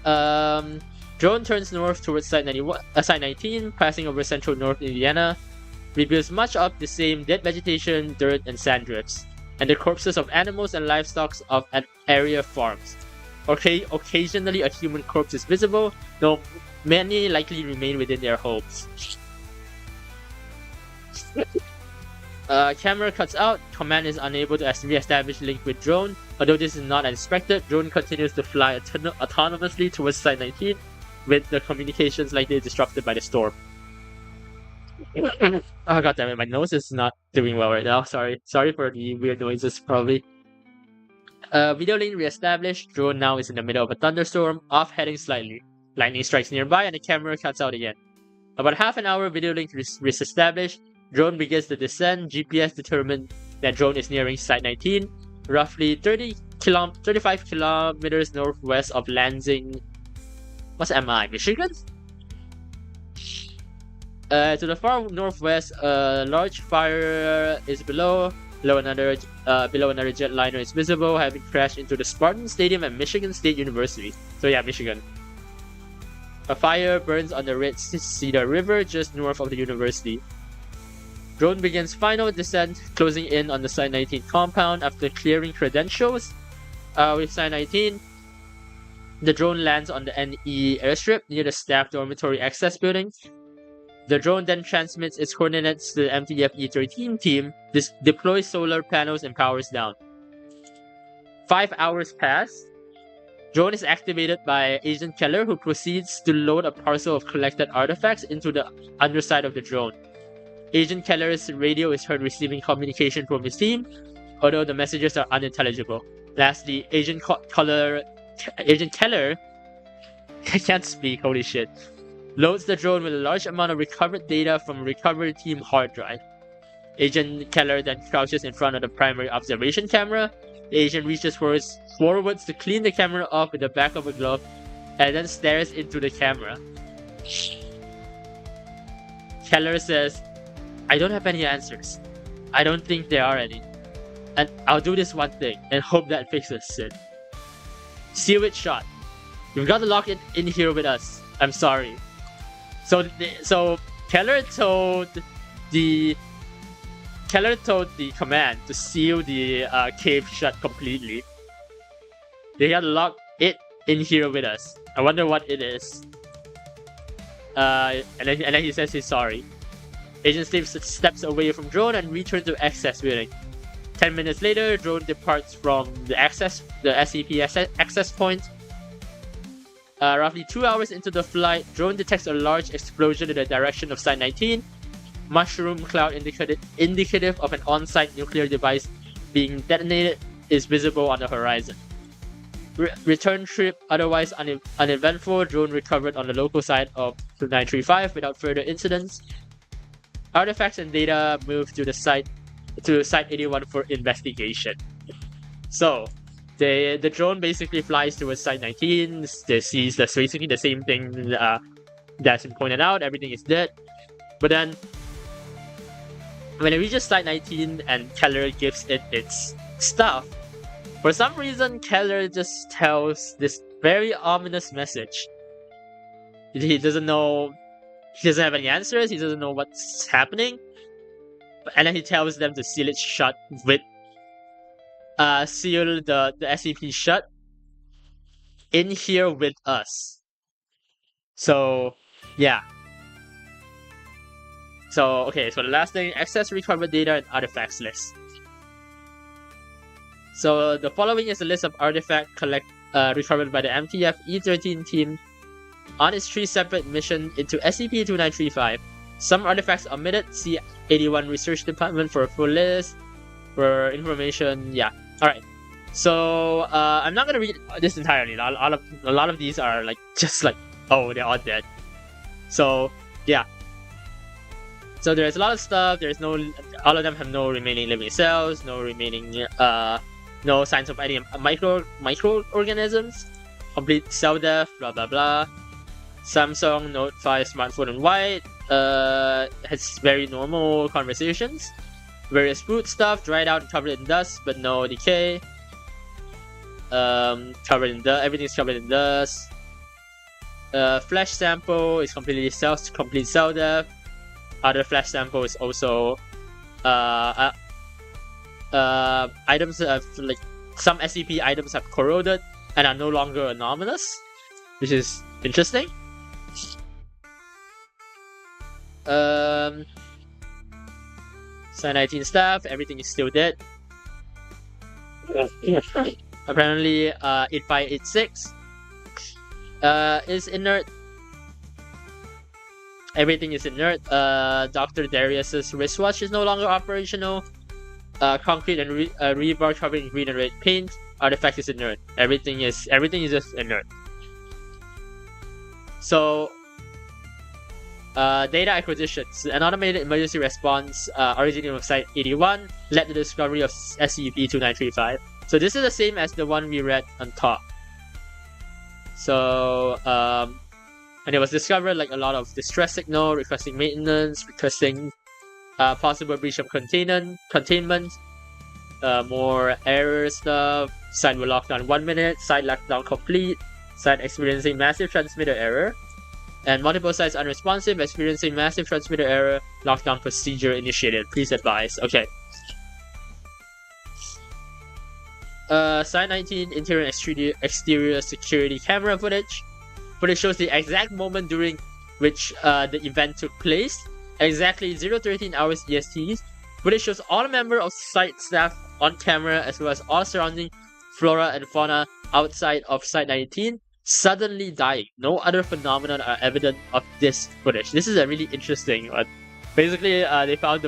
Drone turns north towards Site 19, passing over central North Indiana. Reveals much of the same dead vegetation, dirt, and sand drifts, and the corpses of animals and livestock of an area farms. Occasionally a human corpse is visible, though many likely remain within their homes. Camera cuts out. Command is unable to re-establish link with drone. Although this is not inspected, drone continues to fly autonomously towards Site 19, with the communications likely disrupted by the storm. Oh god damn it, my nose is not doing well right now. Sorry for the weird noises, probably. Video link re-established. Drone now is in the middle of a thunderstorm, off heading slightly. Lightning strikes nearby and the camera cuts out again. About half an hour, video link re-established. Drone begins to descend. GPS determined that drone is nearing Site 19, roughly 35 kilometers northwest of Lansing. What's MI? Michigan? To the far northwest, a large fire is below another jetliner is visible, having crashed into the Spartan Stadium at Michigan State University. So yeah, Michigan. A fire burns on the Red Cedar River just north of the university. Drone begins final descent, closing in on the Site 19 compound after clearing credentials. With Site 19, the drone lands on the NE airstrip near the staff dormitory access building. The drone then transmits its coordinates to the MTF E13 team, deploys solar panels, and powers down. 5 hours pass. Drone is activated by Agent Keller, who proceeds to load a parcel of collected artifacts into the underside of the drone. Agent Keller's radio is heard receiving communication from his team, although the messages are unintelligible. Lastly, Agent Keller I can't speak, holy shit, loads the drone with a large amount of recovered data from a recovery team hard drive. Agent Keller then crouches in front of the primary observation camera. The agent reaches forwards to clean the camera off with the back of a glove and then stares into the camera. Keller says, "I don't have any answers. I don't think there are any. And I'll do this one thing and hope that fixes it. Seal it shut. You've got to lock it in here with us. I'm sorry. So Keller told the command to seal the cave shut completely. They gotta lock it in here with us. I wonder what it is. And then he says he's sorry. Agent Steve steps away from drone and returns to access building. 10 minutes later, drone departs from the SCP access point. Roughly 2 hours into the flight, drone detects a large explosion in the direction of Site-19. Mushroom cloud indicative of an on-site nuclear device being detonated is visible on the horizon. Return trip otherwise uneventful. Drone recovered on the local site of 2935 without further incidents. Artifacts and data moved to Site 81 for investigation. So, the drone basically flies towards Site 19. They sees that's basically the same thing that's been pointed out. Everything is dead. But then, when it reaches Site 19 and Keller gives it its stuff, for some reason Keller just tells this very ominous message. He doesn't know. He doesn't have any answers. He doesn't know what's happening. And then he tells them to seal it shut with seal the SCP shut in here with us. So yeah. So okay, so the last thing, access recovered data and artifacts list. So the following is a list of artifacts recovered by the MTF E13 team on its 3 separate missions into SCP-2935. Some artifacts omitted. See 81 Research Department for a full list. For information, yeah. Alright. So I'm not gonna read this entirely. A lot of these are just oh, they're all dead. So yeah. So there's a lot of stuff. There's no, all of them have no remaining living cells, no remaining no signs of any microorganisms. Complete cell death, blah blah blah. Samsung Note 5 smartphone in white has very normal conversations. Various food stuff dried out and covered in dust, but no decay. Covered in dust. Everything's covered in dust. Flesh sample is complete cell death. Other flesh sample is also items have some SCP items have corroded and are no longer anomalous, which is interesting. Site-19 staff, everything is still dead. Apparently 8586 is inert. Everything is inert. Dr. Darius's wristwatch is no longer operational. Concrete and rebar covered in green and red paint. Artifact is inert. Everything is just inert. So data acquisitions. An automated emergency response originating from Site 81 led to the discovery of SCP-2935. So this is the same as the one we read on top. So and it was discovered a lot of distress signal, requesting maintenance, requesting possible breach of containment, more error stuff. Site will lock down 1 minute, site lockdown complete, site experiencing massive transmitter error, and multiple sites unresponsive, experiencing massive transmitter error, lockdown procedure initiated. Please advise. Okay. Site 19 interior and exterior security camera footage. Footage shows the exact moment during which the event took place. Exactly 013 hours EST. Footage shows all members of site staff on camera as well as all surrounding flora and fauna outside of Site 19 suddenly dying. No other phenomena are evident of this footage. This is a really interesting one. Basically, they found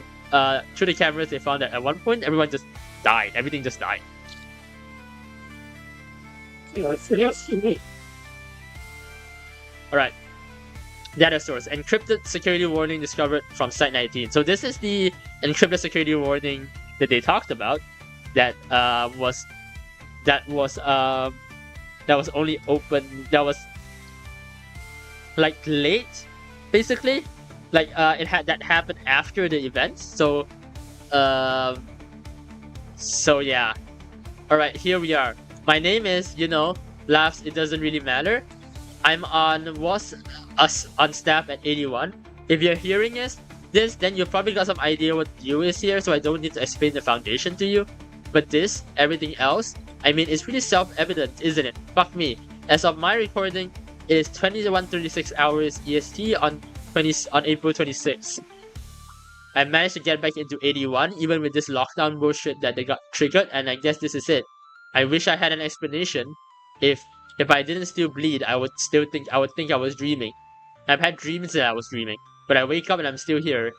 through the cameras, they found that at one point everyone just died. Everything just died. Alright. Data source. Encrypted security warning discovered from Site 19. So this is the encrypted security warning that they talked about. That was only open. That was late, basically. That happened after the event. So yeah. Alright, here we are. My name is, laughs, it doesn't really matter. I'm on staff at 81. If you're hearing this, then you probably got some idea what view is here, so I don't need to explain the foundation to you. But this, everything else, I mean, it's pretty self-evident, isn't it? Fuck me. As of my recording, it is 21:36 hours EST on April 26th. I managed to get back into 81 even with this lockdown bullshit that they got triggered, and I guess this is it. I wish I had an explanation. If I didn't still bleed, I would think I was dreaming. I've had dreams that I was dreaming, but I wake up and I'm still here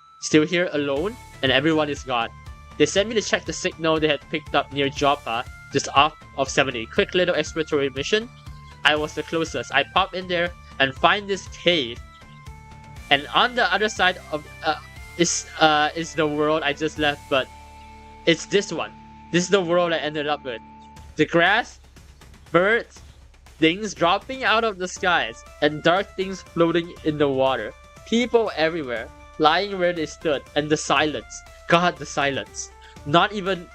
alone, and everyone is gone. They sent me to check the signal they had picked up near Joppa, just off of 70. Quick little exploratory mission. I was the closest. I pop in there and find this cave, and on the other side of is the world I just left, but it's this one. This is the world I ended up with. The grass, birds, things dropping out of the skies, and dark things floating in the water. People everywhere, lying where they stood, and the silence. God, the silence. Not even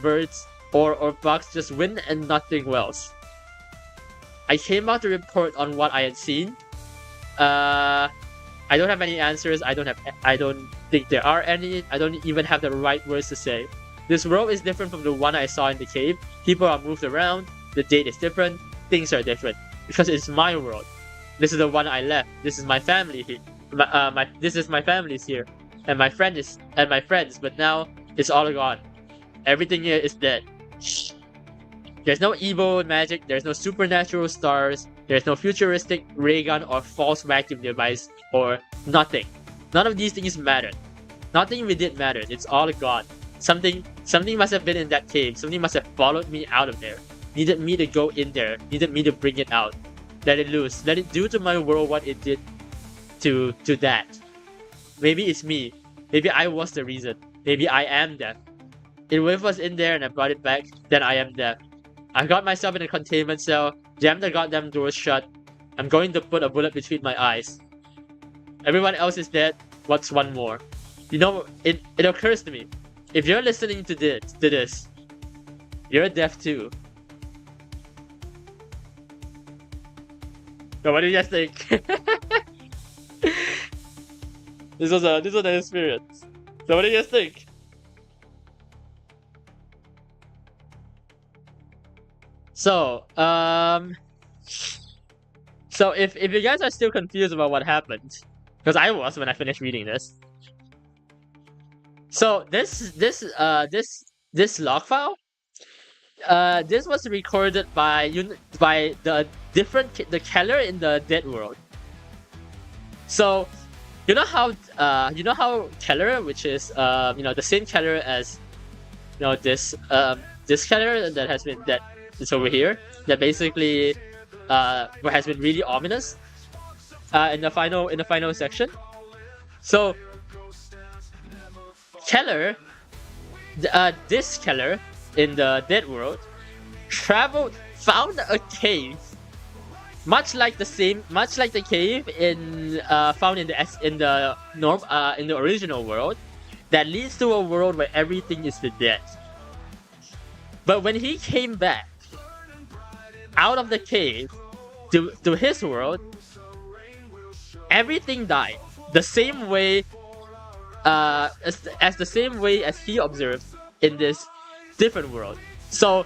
birds or bugs, just wind and nothing else. I came out to report on what I had seen. I don't have any answers. I don't think there are any. I don't even have the right words to say. This world is different from the one I saw in the cave. People are moved around. The date is different. Things are different because it's my world. This is the one I left. This is my family here. This is my family's here, and my friends. But now it's all gone. Everything here is dead. There's no evil magic. There's no supernatural stars. There's no futuristic ray gun or false vacuum device or nothing. None of these things mattered. Nothing we did mattered. It's all gone. Something must have been in that cave. Something must have followed me out of there. Needed me to go in there. Needed me to bring it out. Let it loose. Let it do to my world what it did to that. Maybe it's me. Maybe I was the reason. Maybe I am deaf. If it was in there and I brought it back, then I am deaf. I got myself in a containment cell, jammed the goddamn doors shut. I'm going to put a bullet between my eyes. Everyone else is dead. What's one more? You know, it occurs to me. If you're listening to this, you're deaf too. So what do you guys think? This was an experience. So what do you guys think? So, so if you guys are still confused about what happened, because I was when I finished reading this. So this log file, this was recorded by the Keller in the Dead World. So, you know how Keller, which is the same Keller as this Keller that has been dead. It's over here that basically has been really ominous in the final section. So Keller, this Keller in the Dead World, found a cave, much like the cave found in the original world, that leads to a world where everything is the dead. But when he came back out of the cave to his world, everything died the same way as the same way as he observed in this different world. So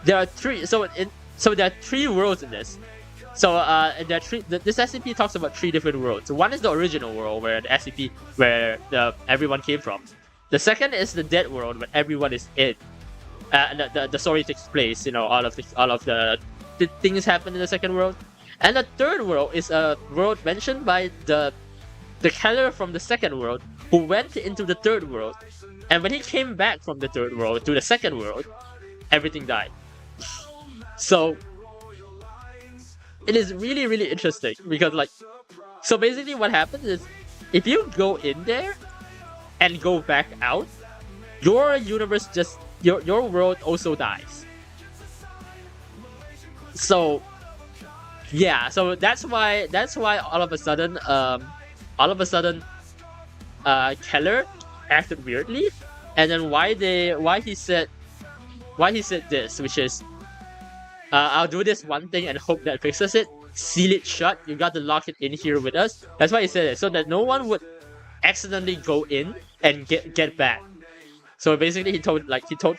there are three. So there are three worlds in this. So there are three. This SCP talks about three different worlds. One is the original world where the SCP where everyone came from. The second is the Dead World where everyone is in. The story takes place. All of the things happen in the second world. And the third world is a world mentioned by the Keller from the second world, who went into the third world, and when he came back from the third world to the second world, everything died. So it is really, really interesting because so basically what happens is if you go in there and go back out, your universe your world also dies. So yeah, so that's why all of a sudden Keller acted weirdly, and then why he said this, which is I'll do this one thing and hope that fixes it. Seal it shut. You got to lock it in here with us. That's why he said it, so that no one would accidentally go in and get back. So basically, he told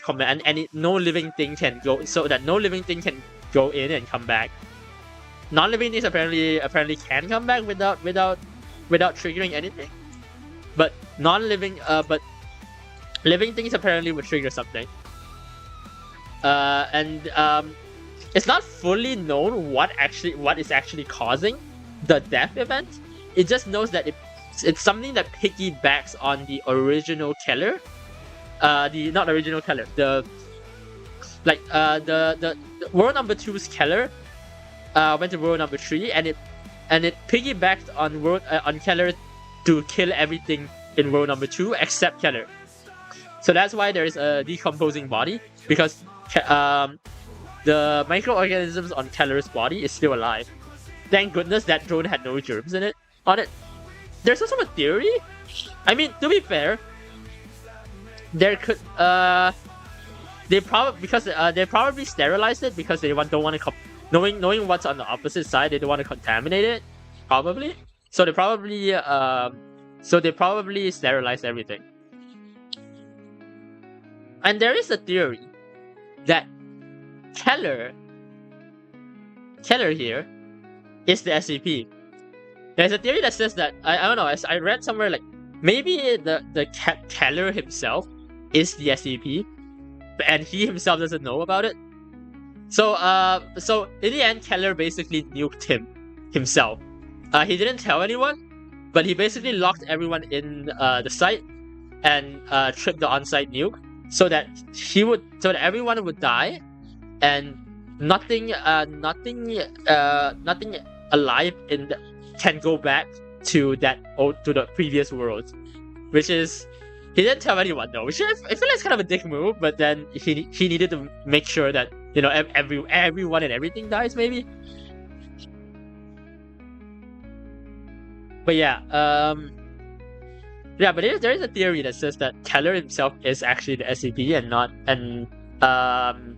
command, and no living thing can go. So that no living thing can go in and come back. Non-living things apparently can come back without triggering anything. But but living things apparently would trigger something. It's not fully known what is actually causing the death event. It just knows that it's something that piggybacks on the original killer. Not original killer. The world number 2's killer went to world number 3, and it piggybacked on Keller to kill everything in world number 2 except Keller. So that's why there is a decomposing body, because the microorganisms on Keller's body is still alive. Thank goodness that drone had no germs on it. There's also a theory. I mean, to be fair, there could they probably sterilized it because they don't want to knowing what's on the opposite side, they don't want to contaminate it, probably. So they probably sterilized everything. And there is a theory that Keller here is the SCP. There's a theory that says that I don't know. I read somewhere like maybe the Keller himself is the SCP, and he himself doesn't know about it. So in the end, Keller basically nuked himself. He didn't tell anyone, but he basically locked everyone in the site and tripped the on-site nuke, so that everyone would die, and nothing alive can go back to the previous world, which is. He didn't tell anyone though, which I feel like it's kind of a dick move, but then he needed to make sure that, you know, everyone and everything dies, maybe. But yeah, but there is a theory that says that Keller himself is actually the SCP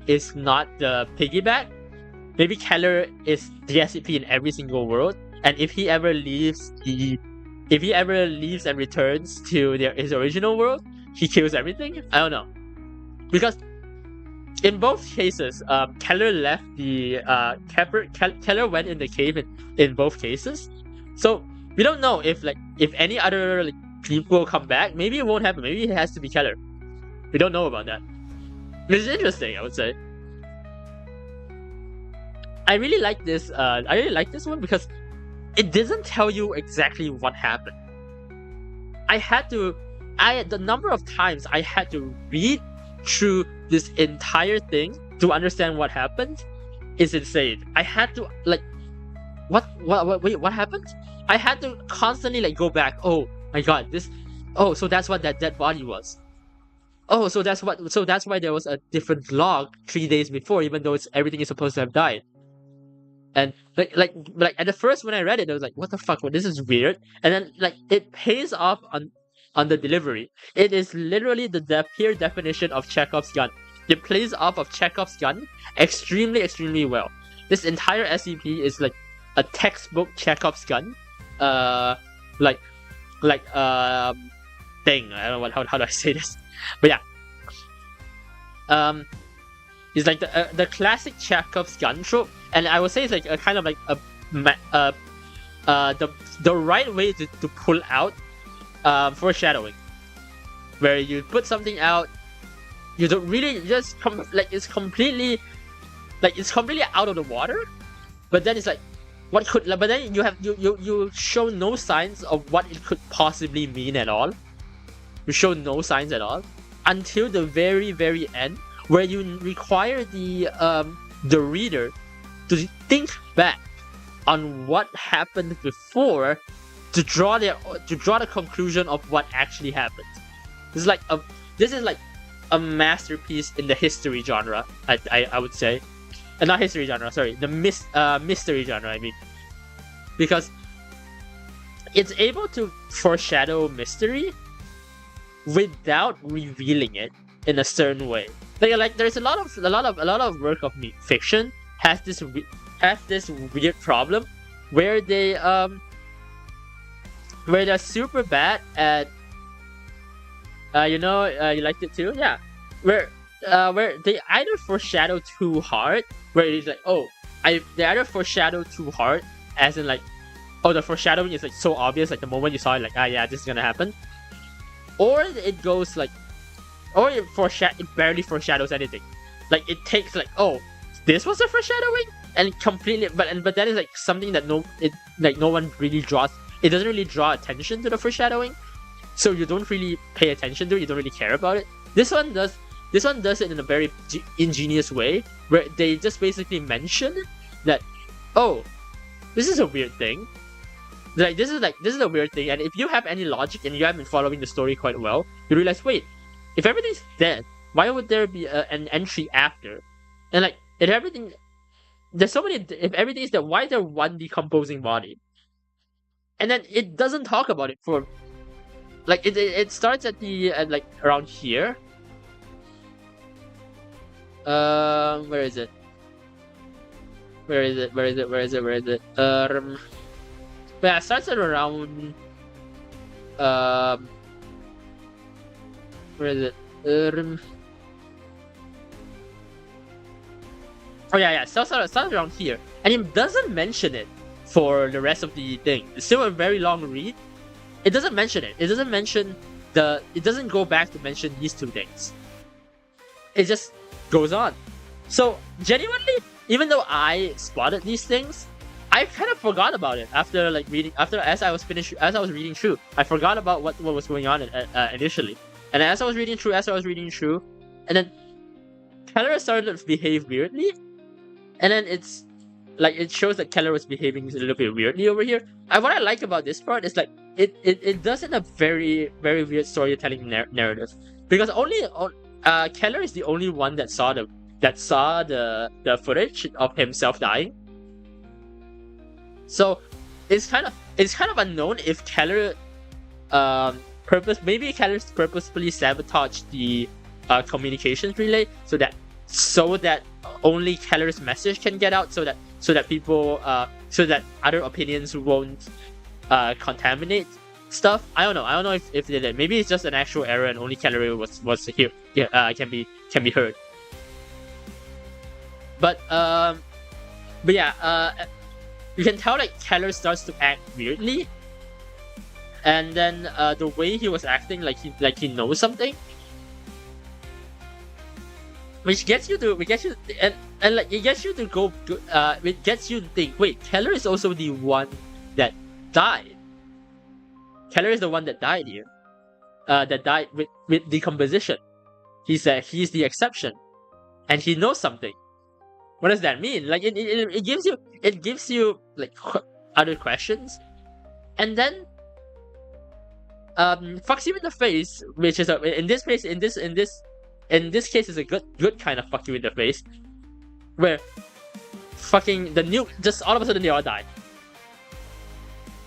is not the piggyback. Maybe Keller is the SCP in every single world, and if he ever leaves and returns to his original world, he kills everything? I don't know. Because in both cases, Keller left Keller went in the cave in both cases. So we don't know if any other people come back. Maybe it won't happen. Maybe it has to be Keller. We don't know about that. Which is interesting, I would say. I really like this one because it doesn't tell you exactly what happened. The number of times I had to read through this entire thing to understand what happened is insane. I had to what happened? I had to constantly go back. Oh my god, so that's what that dead body was. Oh, so that's why there was a different log 3 days before, even though everything is supposed to have died. And at the first when I read it, I was like, what the fuck? Well, this is weird. And then it pays off on the delivery. It is literally the pure definition of Chekhov's gun. It plays off of Chekhov's gun extremely, extremely well. This entire SCP is like a textbook Chekhov's gun. Thing. I don't know how do I say this, but yeah. It's like the classic Chekhov's gun trope. And I would say it's a kind of the right way to pull out foreshadowing, where you put something out, you don't really it's completely out of the water, but then it's what could, but then you show no signs of what it could possibly mean at all. You show no signs at all until the very, very end, where you require the reader to think back on what happened before to draw the conclusion of what actually happened. This is like a masterpiece in the history genre. I would say, not history genre. Sorry, the mystery genre. I mean, because it's able to foreshadow mystery without revealing it in a certain way. There's a lot of work of fiction has this weird problem where they're super bad at you liked it too, yeah, where they either foreshadow too hard, where it's like, they either foreshadow too hard, as in like, the foreshadowing is like so obvious, like the moment you saw it, like, yeah, this is gonna happen, or it goes like, or it barely foreshadows anything, like it takes like, this was a foreshadowing, and completely, but that is like something that no one really draws. It doesn't really draw attention to the foreshadowing, so you don't really pay attention to it. You don't really care about it. This one does it in a very ingenious way, where they just basically mention that, this is a weird thing. Like this is a weird thing, and if you have any logic and you have been following the story quite well, you realize, wait, if everything's dead, why would there be an entry after? And like, if everything, there's so many. If everything is dead, why is there one decomposing body? And then it doesn't talk about it for, like, it starts at like around here. Where is it? Yeah, it starts at around where is it? It starts around here, and it doesn't mention it for the rest of the thing. It's still a very long read. It doesn't mention it. It doesn't mention it doesn't go back to mention these two things. It just goes on. So genuinely, even though I spotted these things, I kind of forgot about it after like reading. As I was reading through, I forgot about what was going on initially. And as I was reading through, and then Keller started to behave weirdly, and then it's like it shows that Keller was behaving a little bit weirdly over here. And what I like about this part is like it does in a very, very weird storytelling narrative, because Keller is the only one that saw the footage of himself dying. So it's kind of unknown if Keller maybe Keller's purposefully sabotaged the communications relay so that only Keller's message can get out, so that people so that other opinions won't contaminate stuff. I don't know if they did. Maybe it's just an actual error and only Keller was here can be heard. But yeah, you can tell like Keller starts to act weirdly, and then the way he was acting, like he knows something, which gets you to think, wait, Keller is also the one that died. Keller is the one that died here, that died with decomposition. He's the exception, and he knows something. What does that mean? Like it gives you like other questions, and then fucks you in the face, which is in this case is a good kind of fuck you in the face, where fucking the nuke just all of a sudden they all die,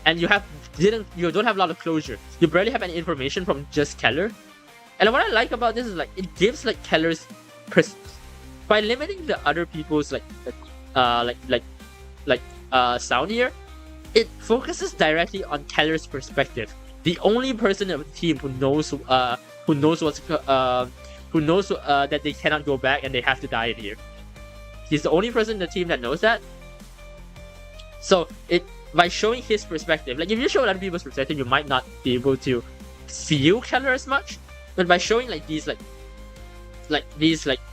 and you don't have a lot of closure. You barely have any information from just Keller. And what I like about this is like it gives like Keller's by limiting the other people's sound here, it focuses directly on Keller's perspective. The only person of the team who knows that they cannot go back and they have to die in here. He's the only person in the team that knows that. So by showing his perspective, like if you show other people's perspective, you might not be able to feel Keller as much. But by showing like these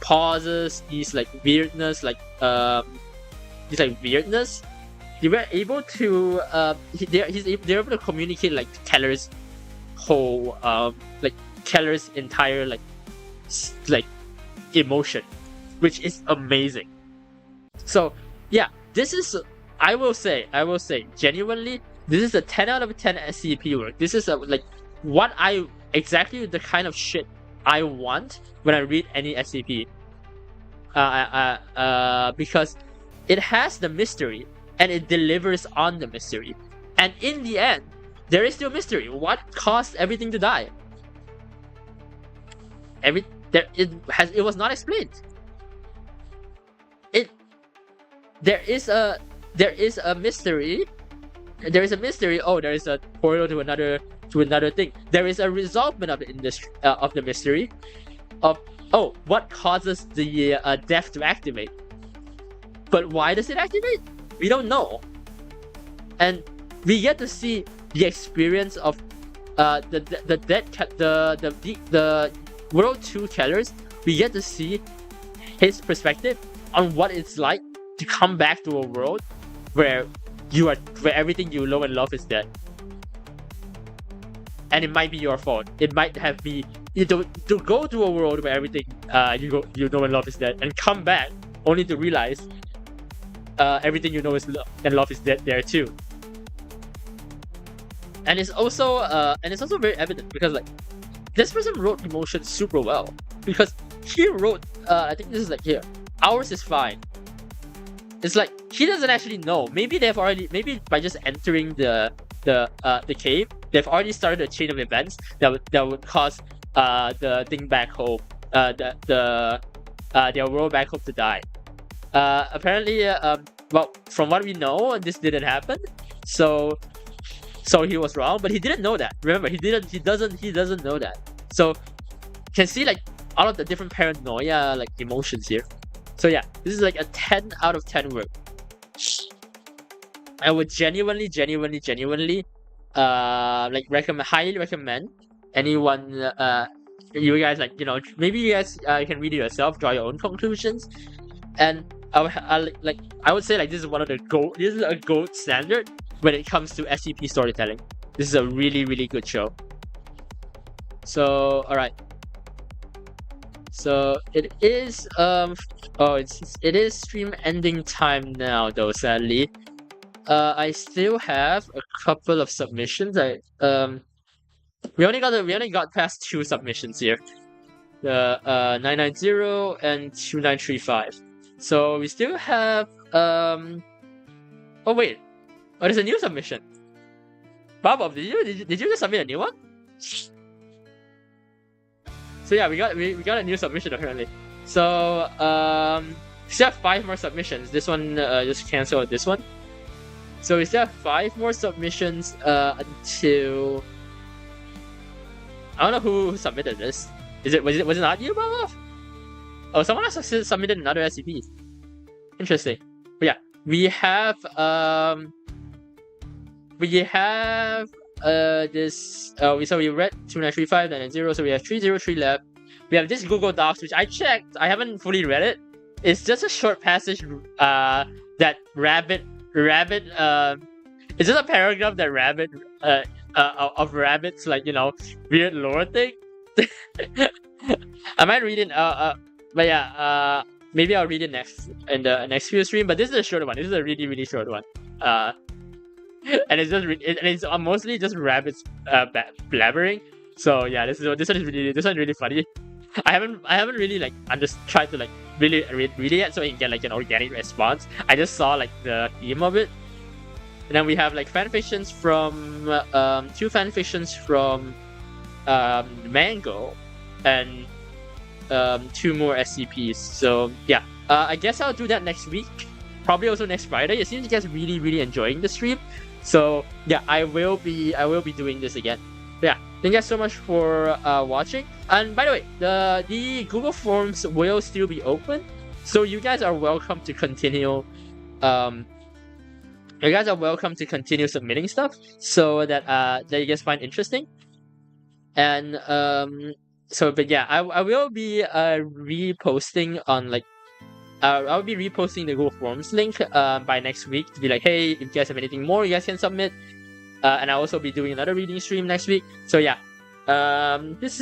pauses, these weirdness, they were able to they're able to communicate like Keller's whole Keller's entire emotion, which is amazing. So yeah, this is I will say genuinely, this is a 10 out of 10 SCP work. This is exactly the kind of shit I want when I read any SCP, because it has the mystery and it delivers on the mystery, and in the end there is still mystery. What caused everything to die? It was not explained. there is a mystery. There is a mystery. Oh, there is a portal to another thing. There is a resolvement of the mystery of, oh, what causes the death to activate. But why does it activate? We don't know. And we get to see the experience of the World 2 Kellers. We get to see his perspective on what it's like to come back to a world where everything you know and love is dead. And it might be your fault. It might have been to go to a world where everything you know and love is dead, and come back only to realize everything you know and love is dead there too. And it's also very evident because like this person wrote emotions super well, because he wrote I think this is like here, ours is fine. It's like he doesn't actually know. Maybe by just entering the cave, they've already started a chain of events that would cause the thing back home, their world back home to die. Apparently, well, from what we know, this didn't happen. So he was wrong, but he didn't know that. Remember, he doesn't know that. So you can see like all of the different paranoia like emotions here. So yeah, this is like a 10 out of 10 work. I would genuinely like highly recommend anyone, you guys, like, you know, maybe you guys can read it yourself, draw your own conclusions. And I would say like this is a gold standard when it comes to SCP storytelling. This is a really, really good show. So alright. So it is it is stream ending time now though, sadly. I still have a couple of submissions. We only got past 2 submissions here. The 990 and 2935. So we still have oh wait. Oh, there's a new submission. Bob, did you just submit a new one? So yeah, we got a new submission apparently. So still have 5 more submissions. This one just canceled this one. So we still have 5 more submissions until I don't know who submitted this. Was it not you, Bob? Oh, someone else submitted another SCP. Interesting. But yeah, we have this so we read 2935 and 0, so we have 303 left. We have this Google Docs, which I checked. I haven't fully read it. It's just a short passage that rabbit it's just a paragraph that rabbit of rabbits, like, you know, weird lore thing. I might read it but yeah, maybe I'll read it next in the next few stream, but this is a short one. This is a really, really short one. And it's just it's mostly just rabbits blabbering. So yeah, this one is really funny. I haven't really like tried to like really read it yet, so I can get like an organic response. I just saw like the theme of it, and then we have like fanfictions from 2 fanfictions from Mango, and 2 more SCPs. So yeah, I guess I'll do that next week. Probably also next Friday. It seems you guys really enjoying the stream. So yeah, I will be doing this again. But yeah, thank you guys so much for watching. And by the way, the Google Forms will still be open, so you guys are welcome to continue. You guys are welcome to continue submitting stuff so that you guys find interesting. And so, but yeah, I will be reposting on like. I'll be reposting the Google Forms link by next week to be like, hey, if you guys have anything more, you guys can submit. And I'll also be doing another reading stream next week. So yeah, it's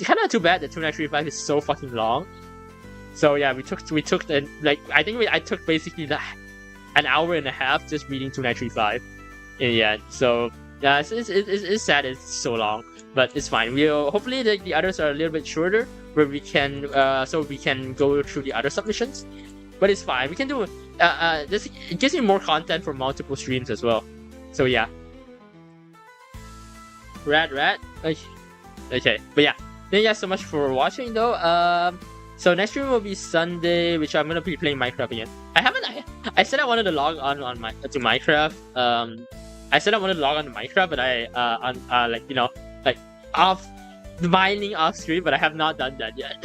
kind of too bad that 2935 is so fucking long. So yeah, we took the like I took basically an hour and a half just reading 2935 in the end. So yeah, it's sad it's so long, but it's fine. We'll hopefully the others are a little bit shorter, where we can go through the other submissions. But it's fine. We can do this. It gives me more content for multiple streams as well. So yeah. Rat. Okay. But yeah, thank you guys so much for watching though. So next stream will be Sunday, which I'm gonna be playing Minecraft again. I said I wanted to log on to Minecraft. I said I wanted to log on to Minecraft, but like off mining off screen, but I have not done that yet.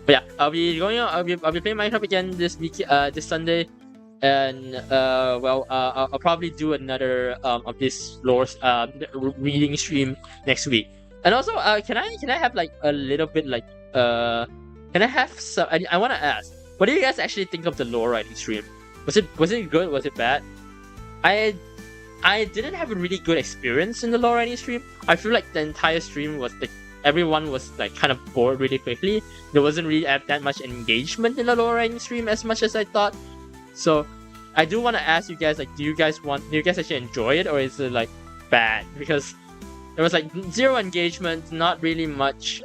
But yeah, I'll be playing Minecraft again this week, this Sunday, and I'll probably do another of this lore reading stream next week. And also, can I have like a little bit like can I have some? I want to ask, what do you guys actually think of the lore writing stream? Was it good? Was it bad? I didn't have a really good experience in the lore writing stream. I feel like the entire stream was like everyone was like kind of bored really quickly. There wasn't really that much engagement in the lore writing stream as much as I thought. So I do want to ask you guys, like, do you guys actually enjoy it, or is it like bad? Because there was like zero engagement, not really much.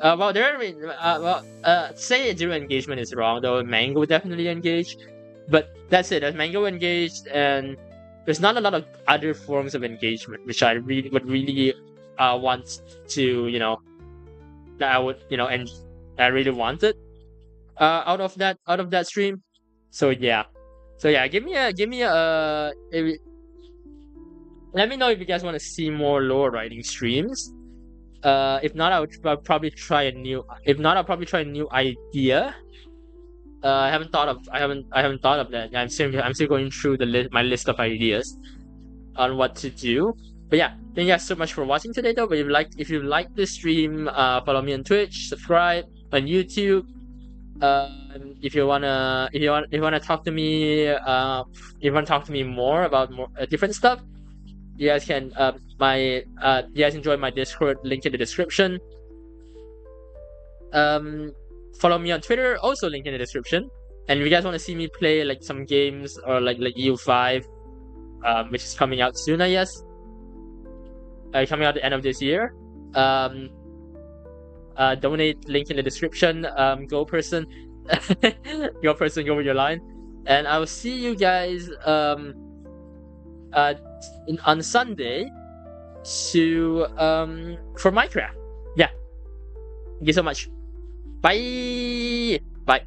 Say zero engagement is wrong though. Mango definitely engaged, but that's it. There's Mango engaged, and there's not a lot of other forms of engagement, which I really would want to, that I would, and I really wanted out of that stream. So yeah, give me a let me know if you guys want to see more lore writing streams. If not, I'll probably try a new. If not, I'll probably try a new idea. I haven't thought of that. I'm still going through my list of ideas on what to do. But yeah, thank you guys so much for watching today though. But if you like this stream, follow me on Twitch, subscribe on YouTube. If you wanna talk to me, if you wanna talk to me more about different stuff, you guys can you guys enjoy my Discord link in the description. Follow me on Twitter, also link in the description. And if you guys want to see me play like some games or like EU5, which is coming out soon, I guess. Coming out at the end of this year. Donate, link in the description. Go person, go with your line, and I will see you guys on Sunday for Minecraft. Yeah, thank you so much. Bye. Bye.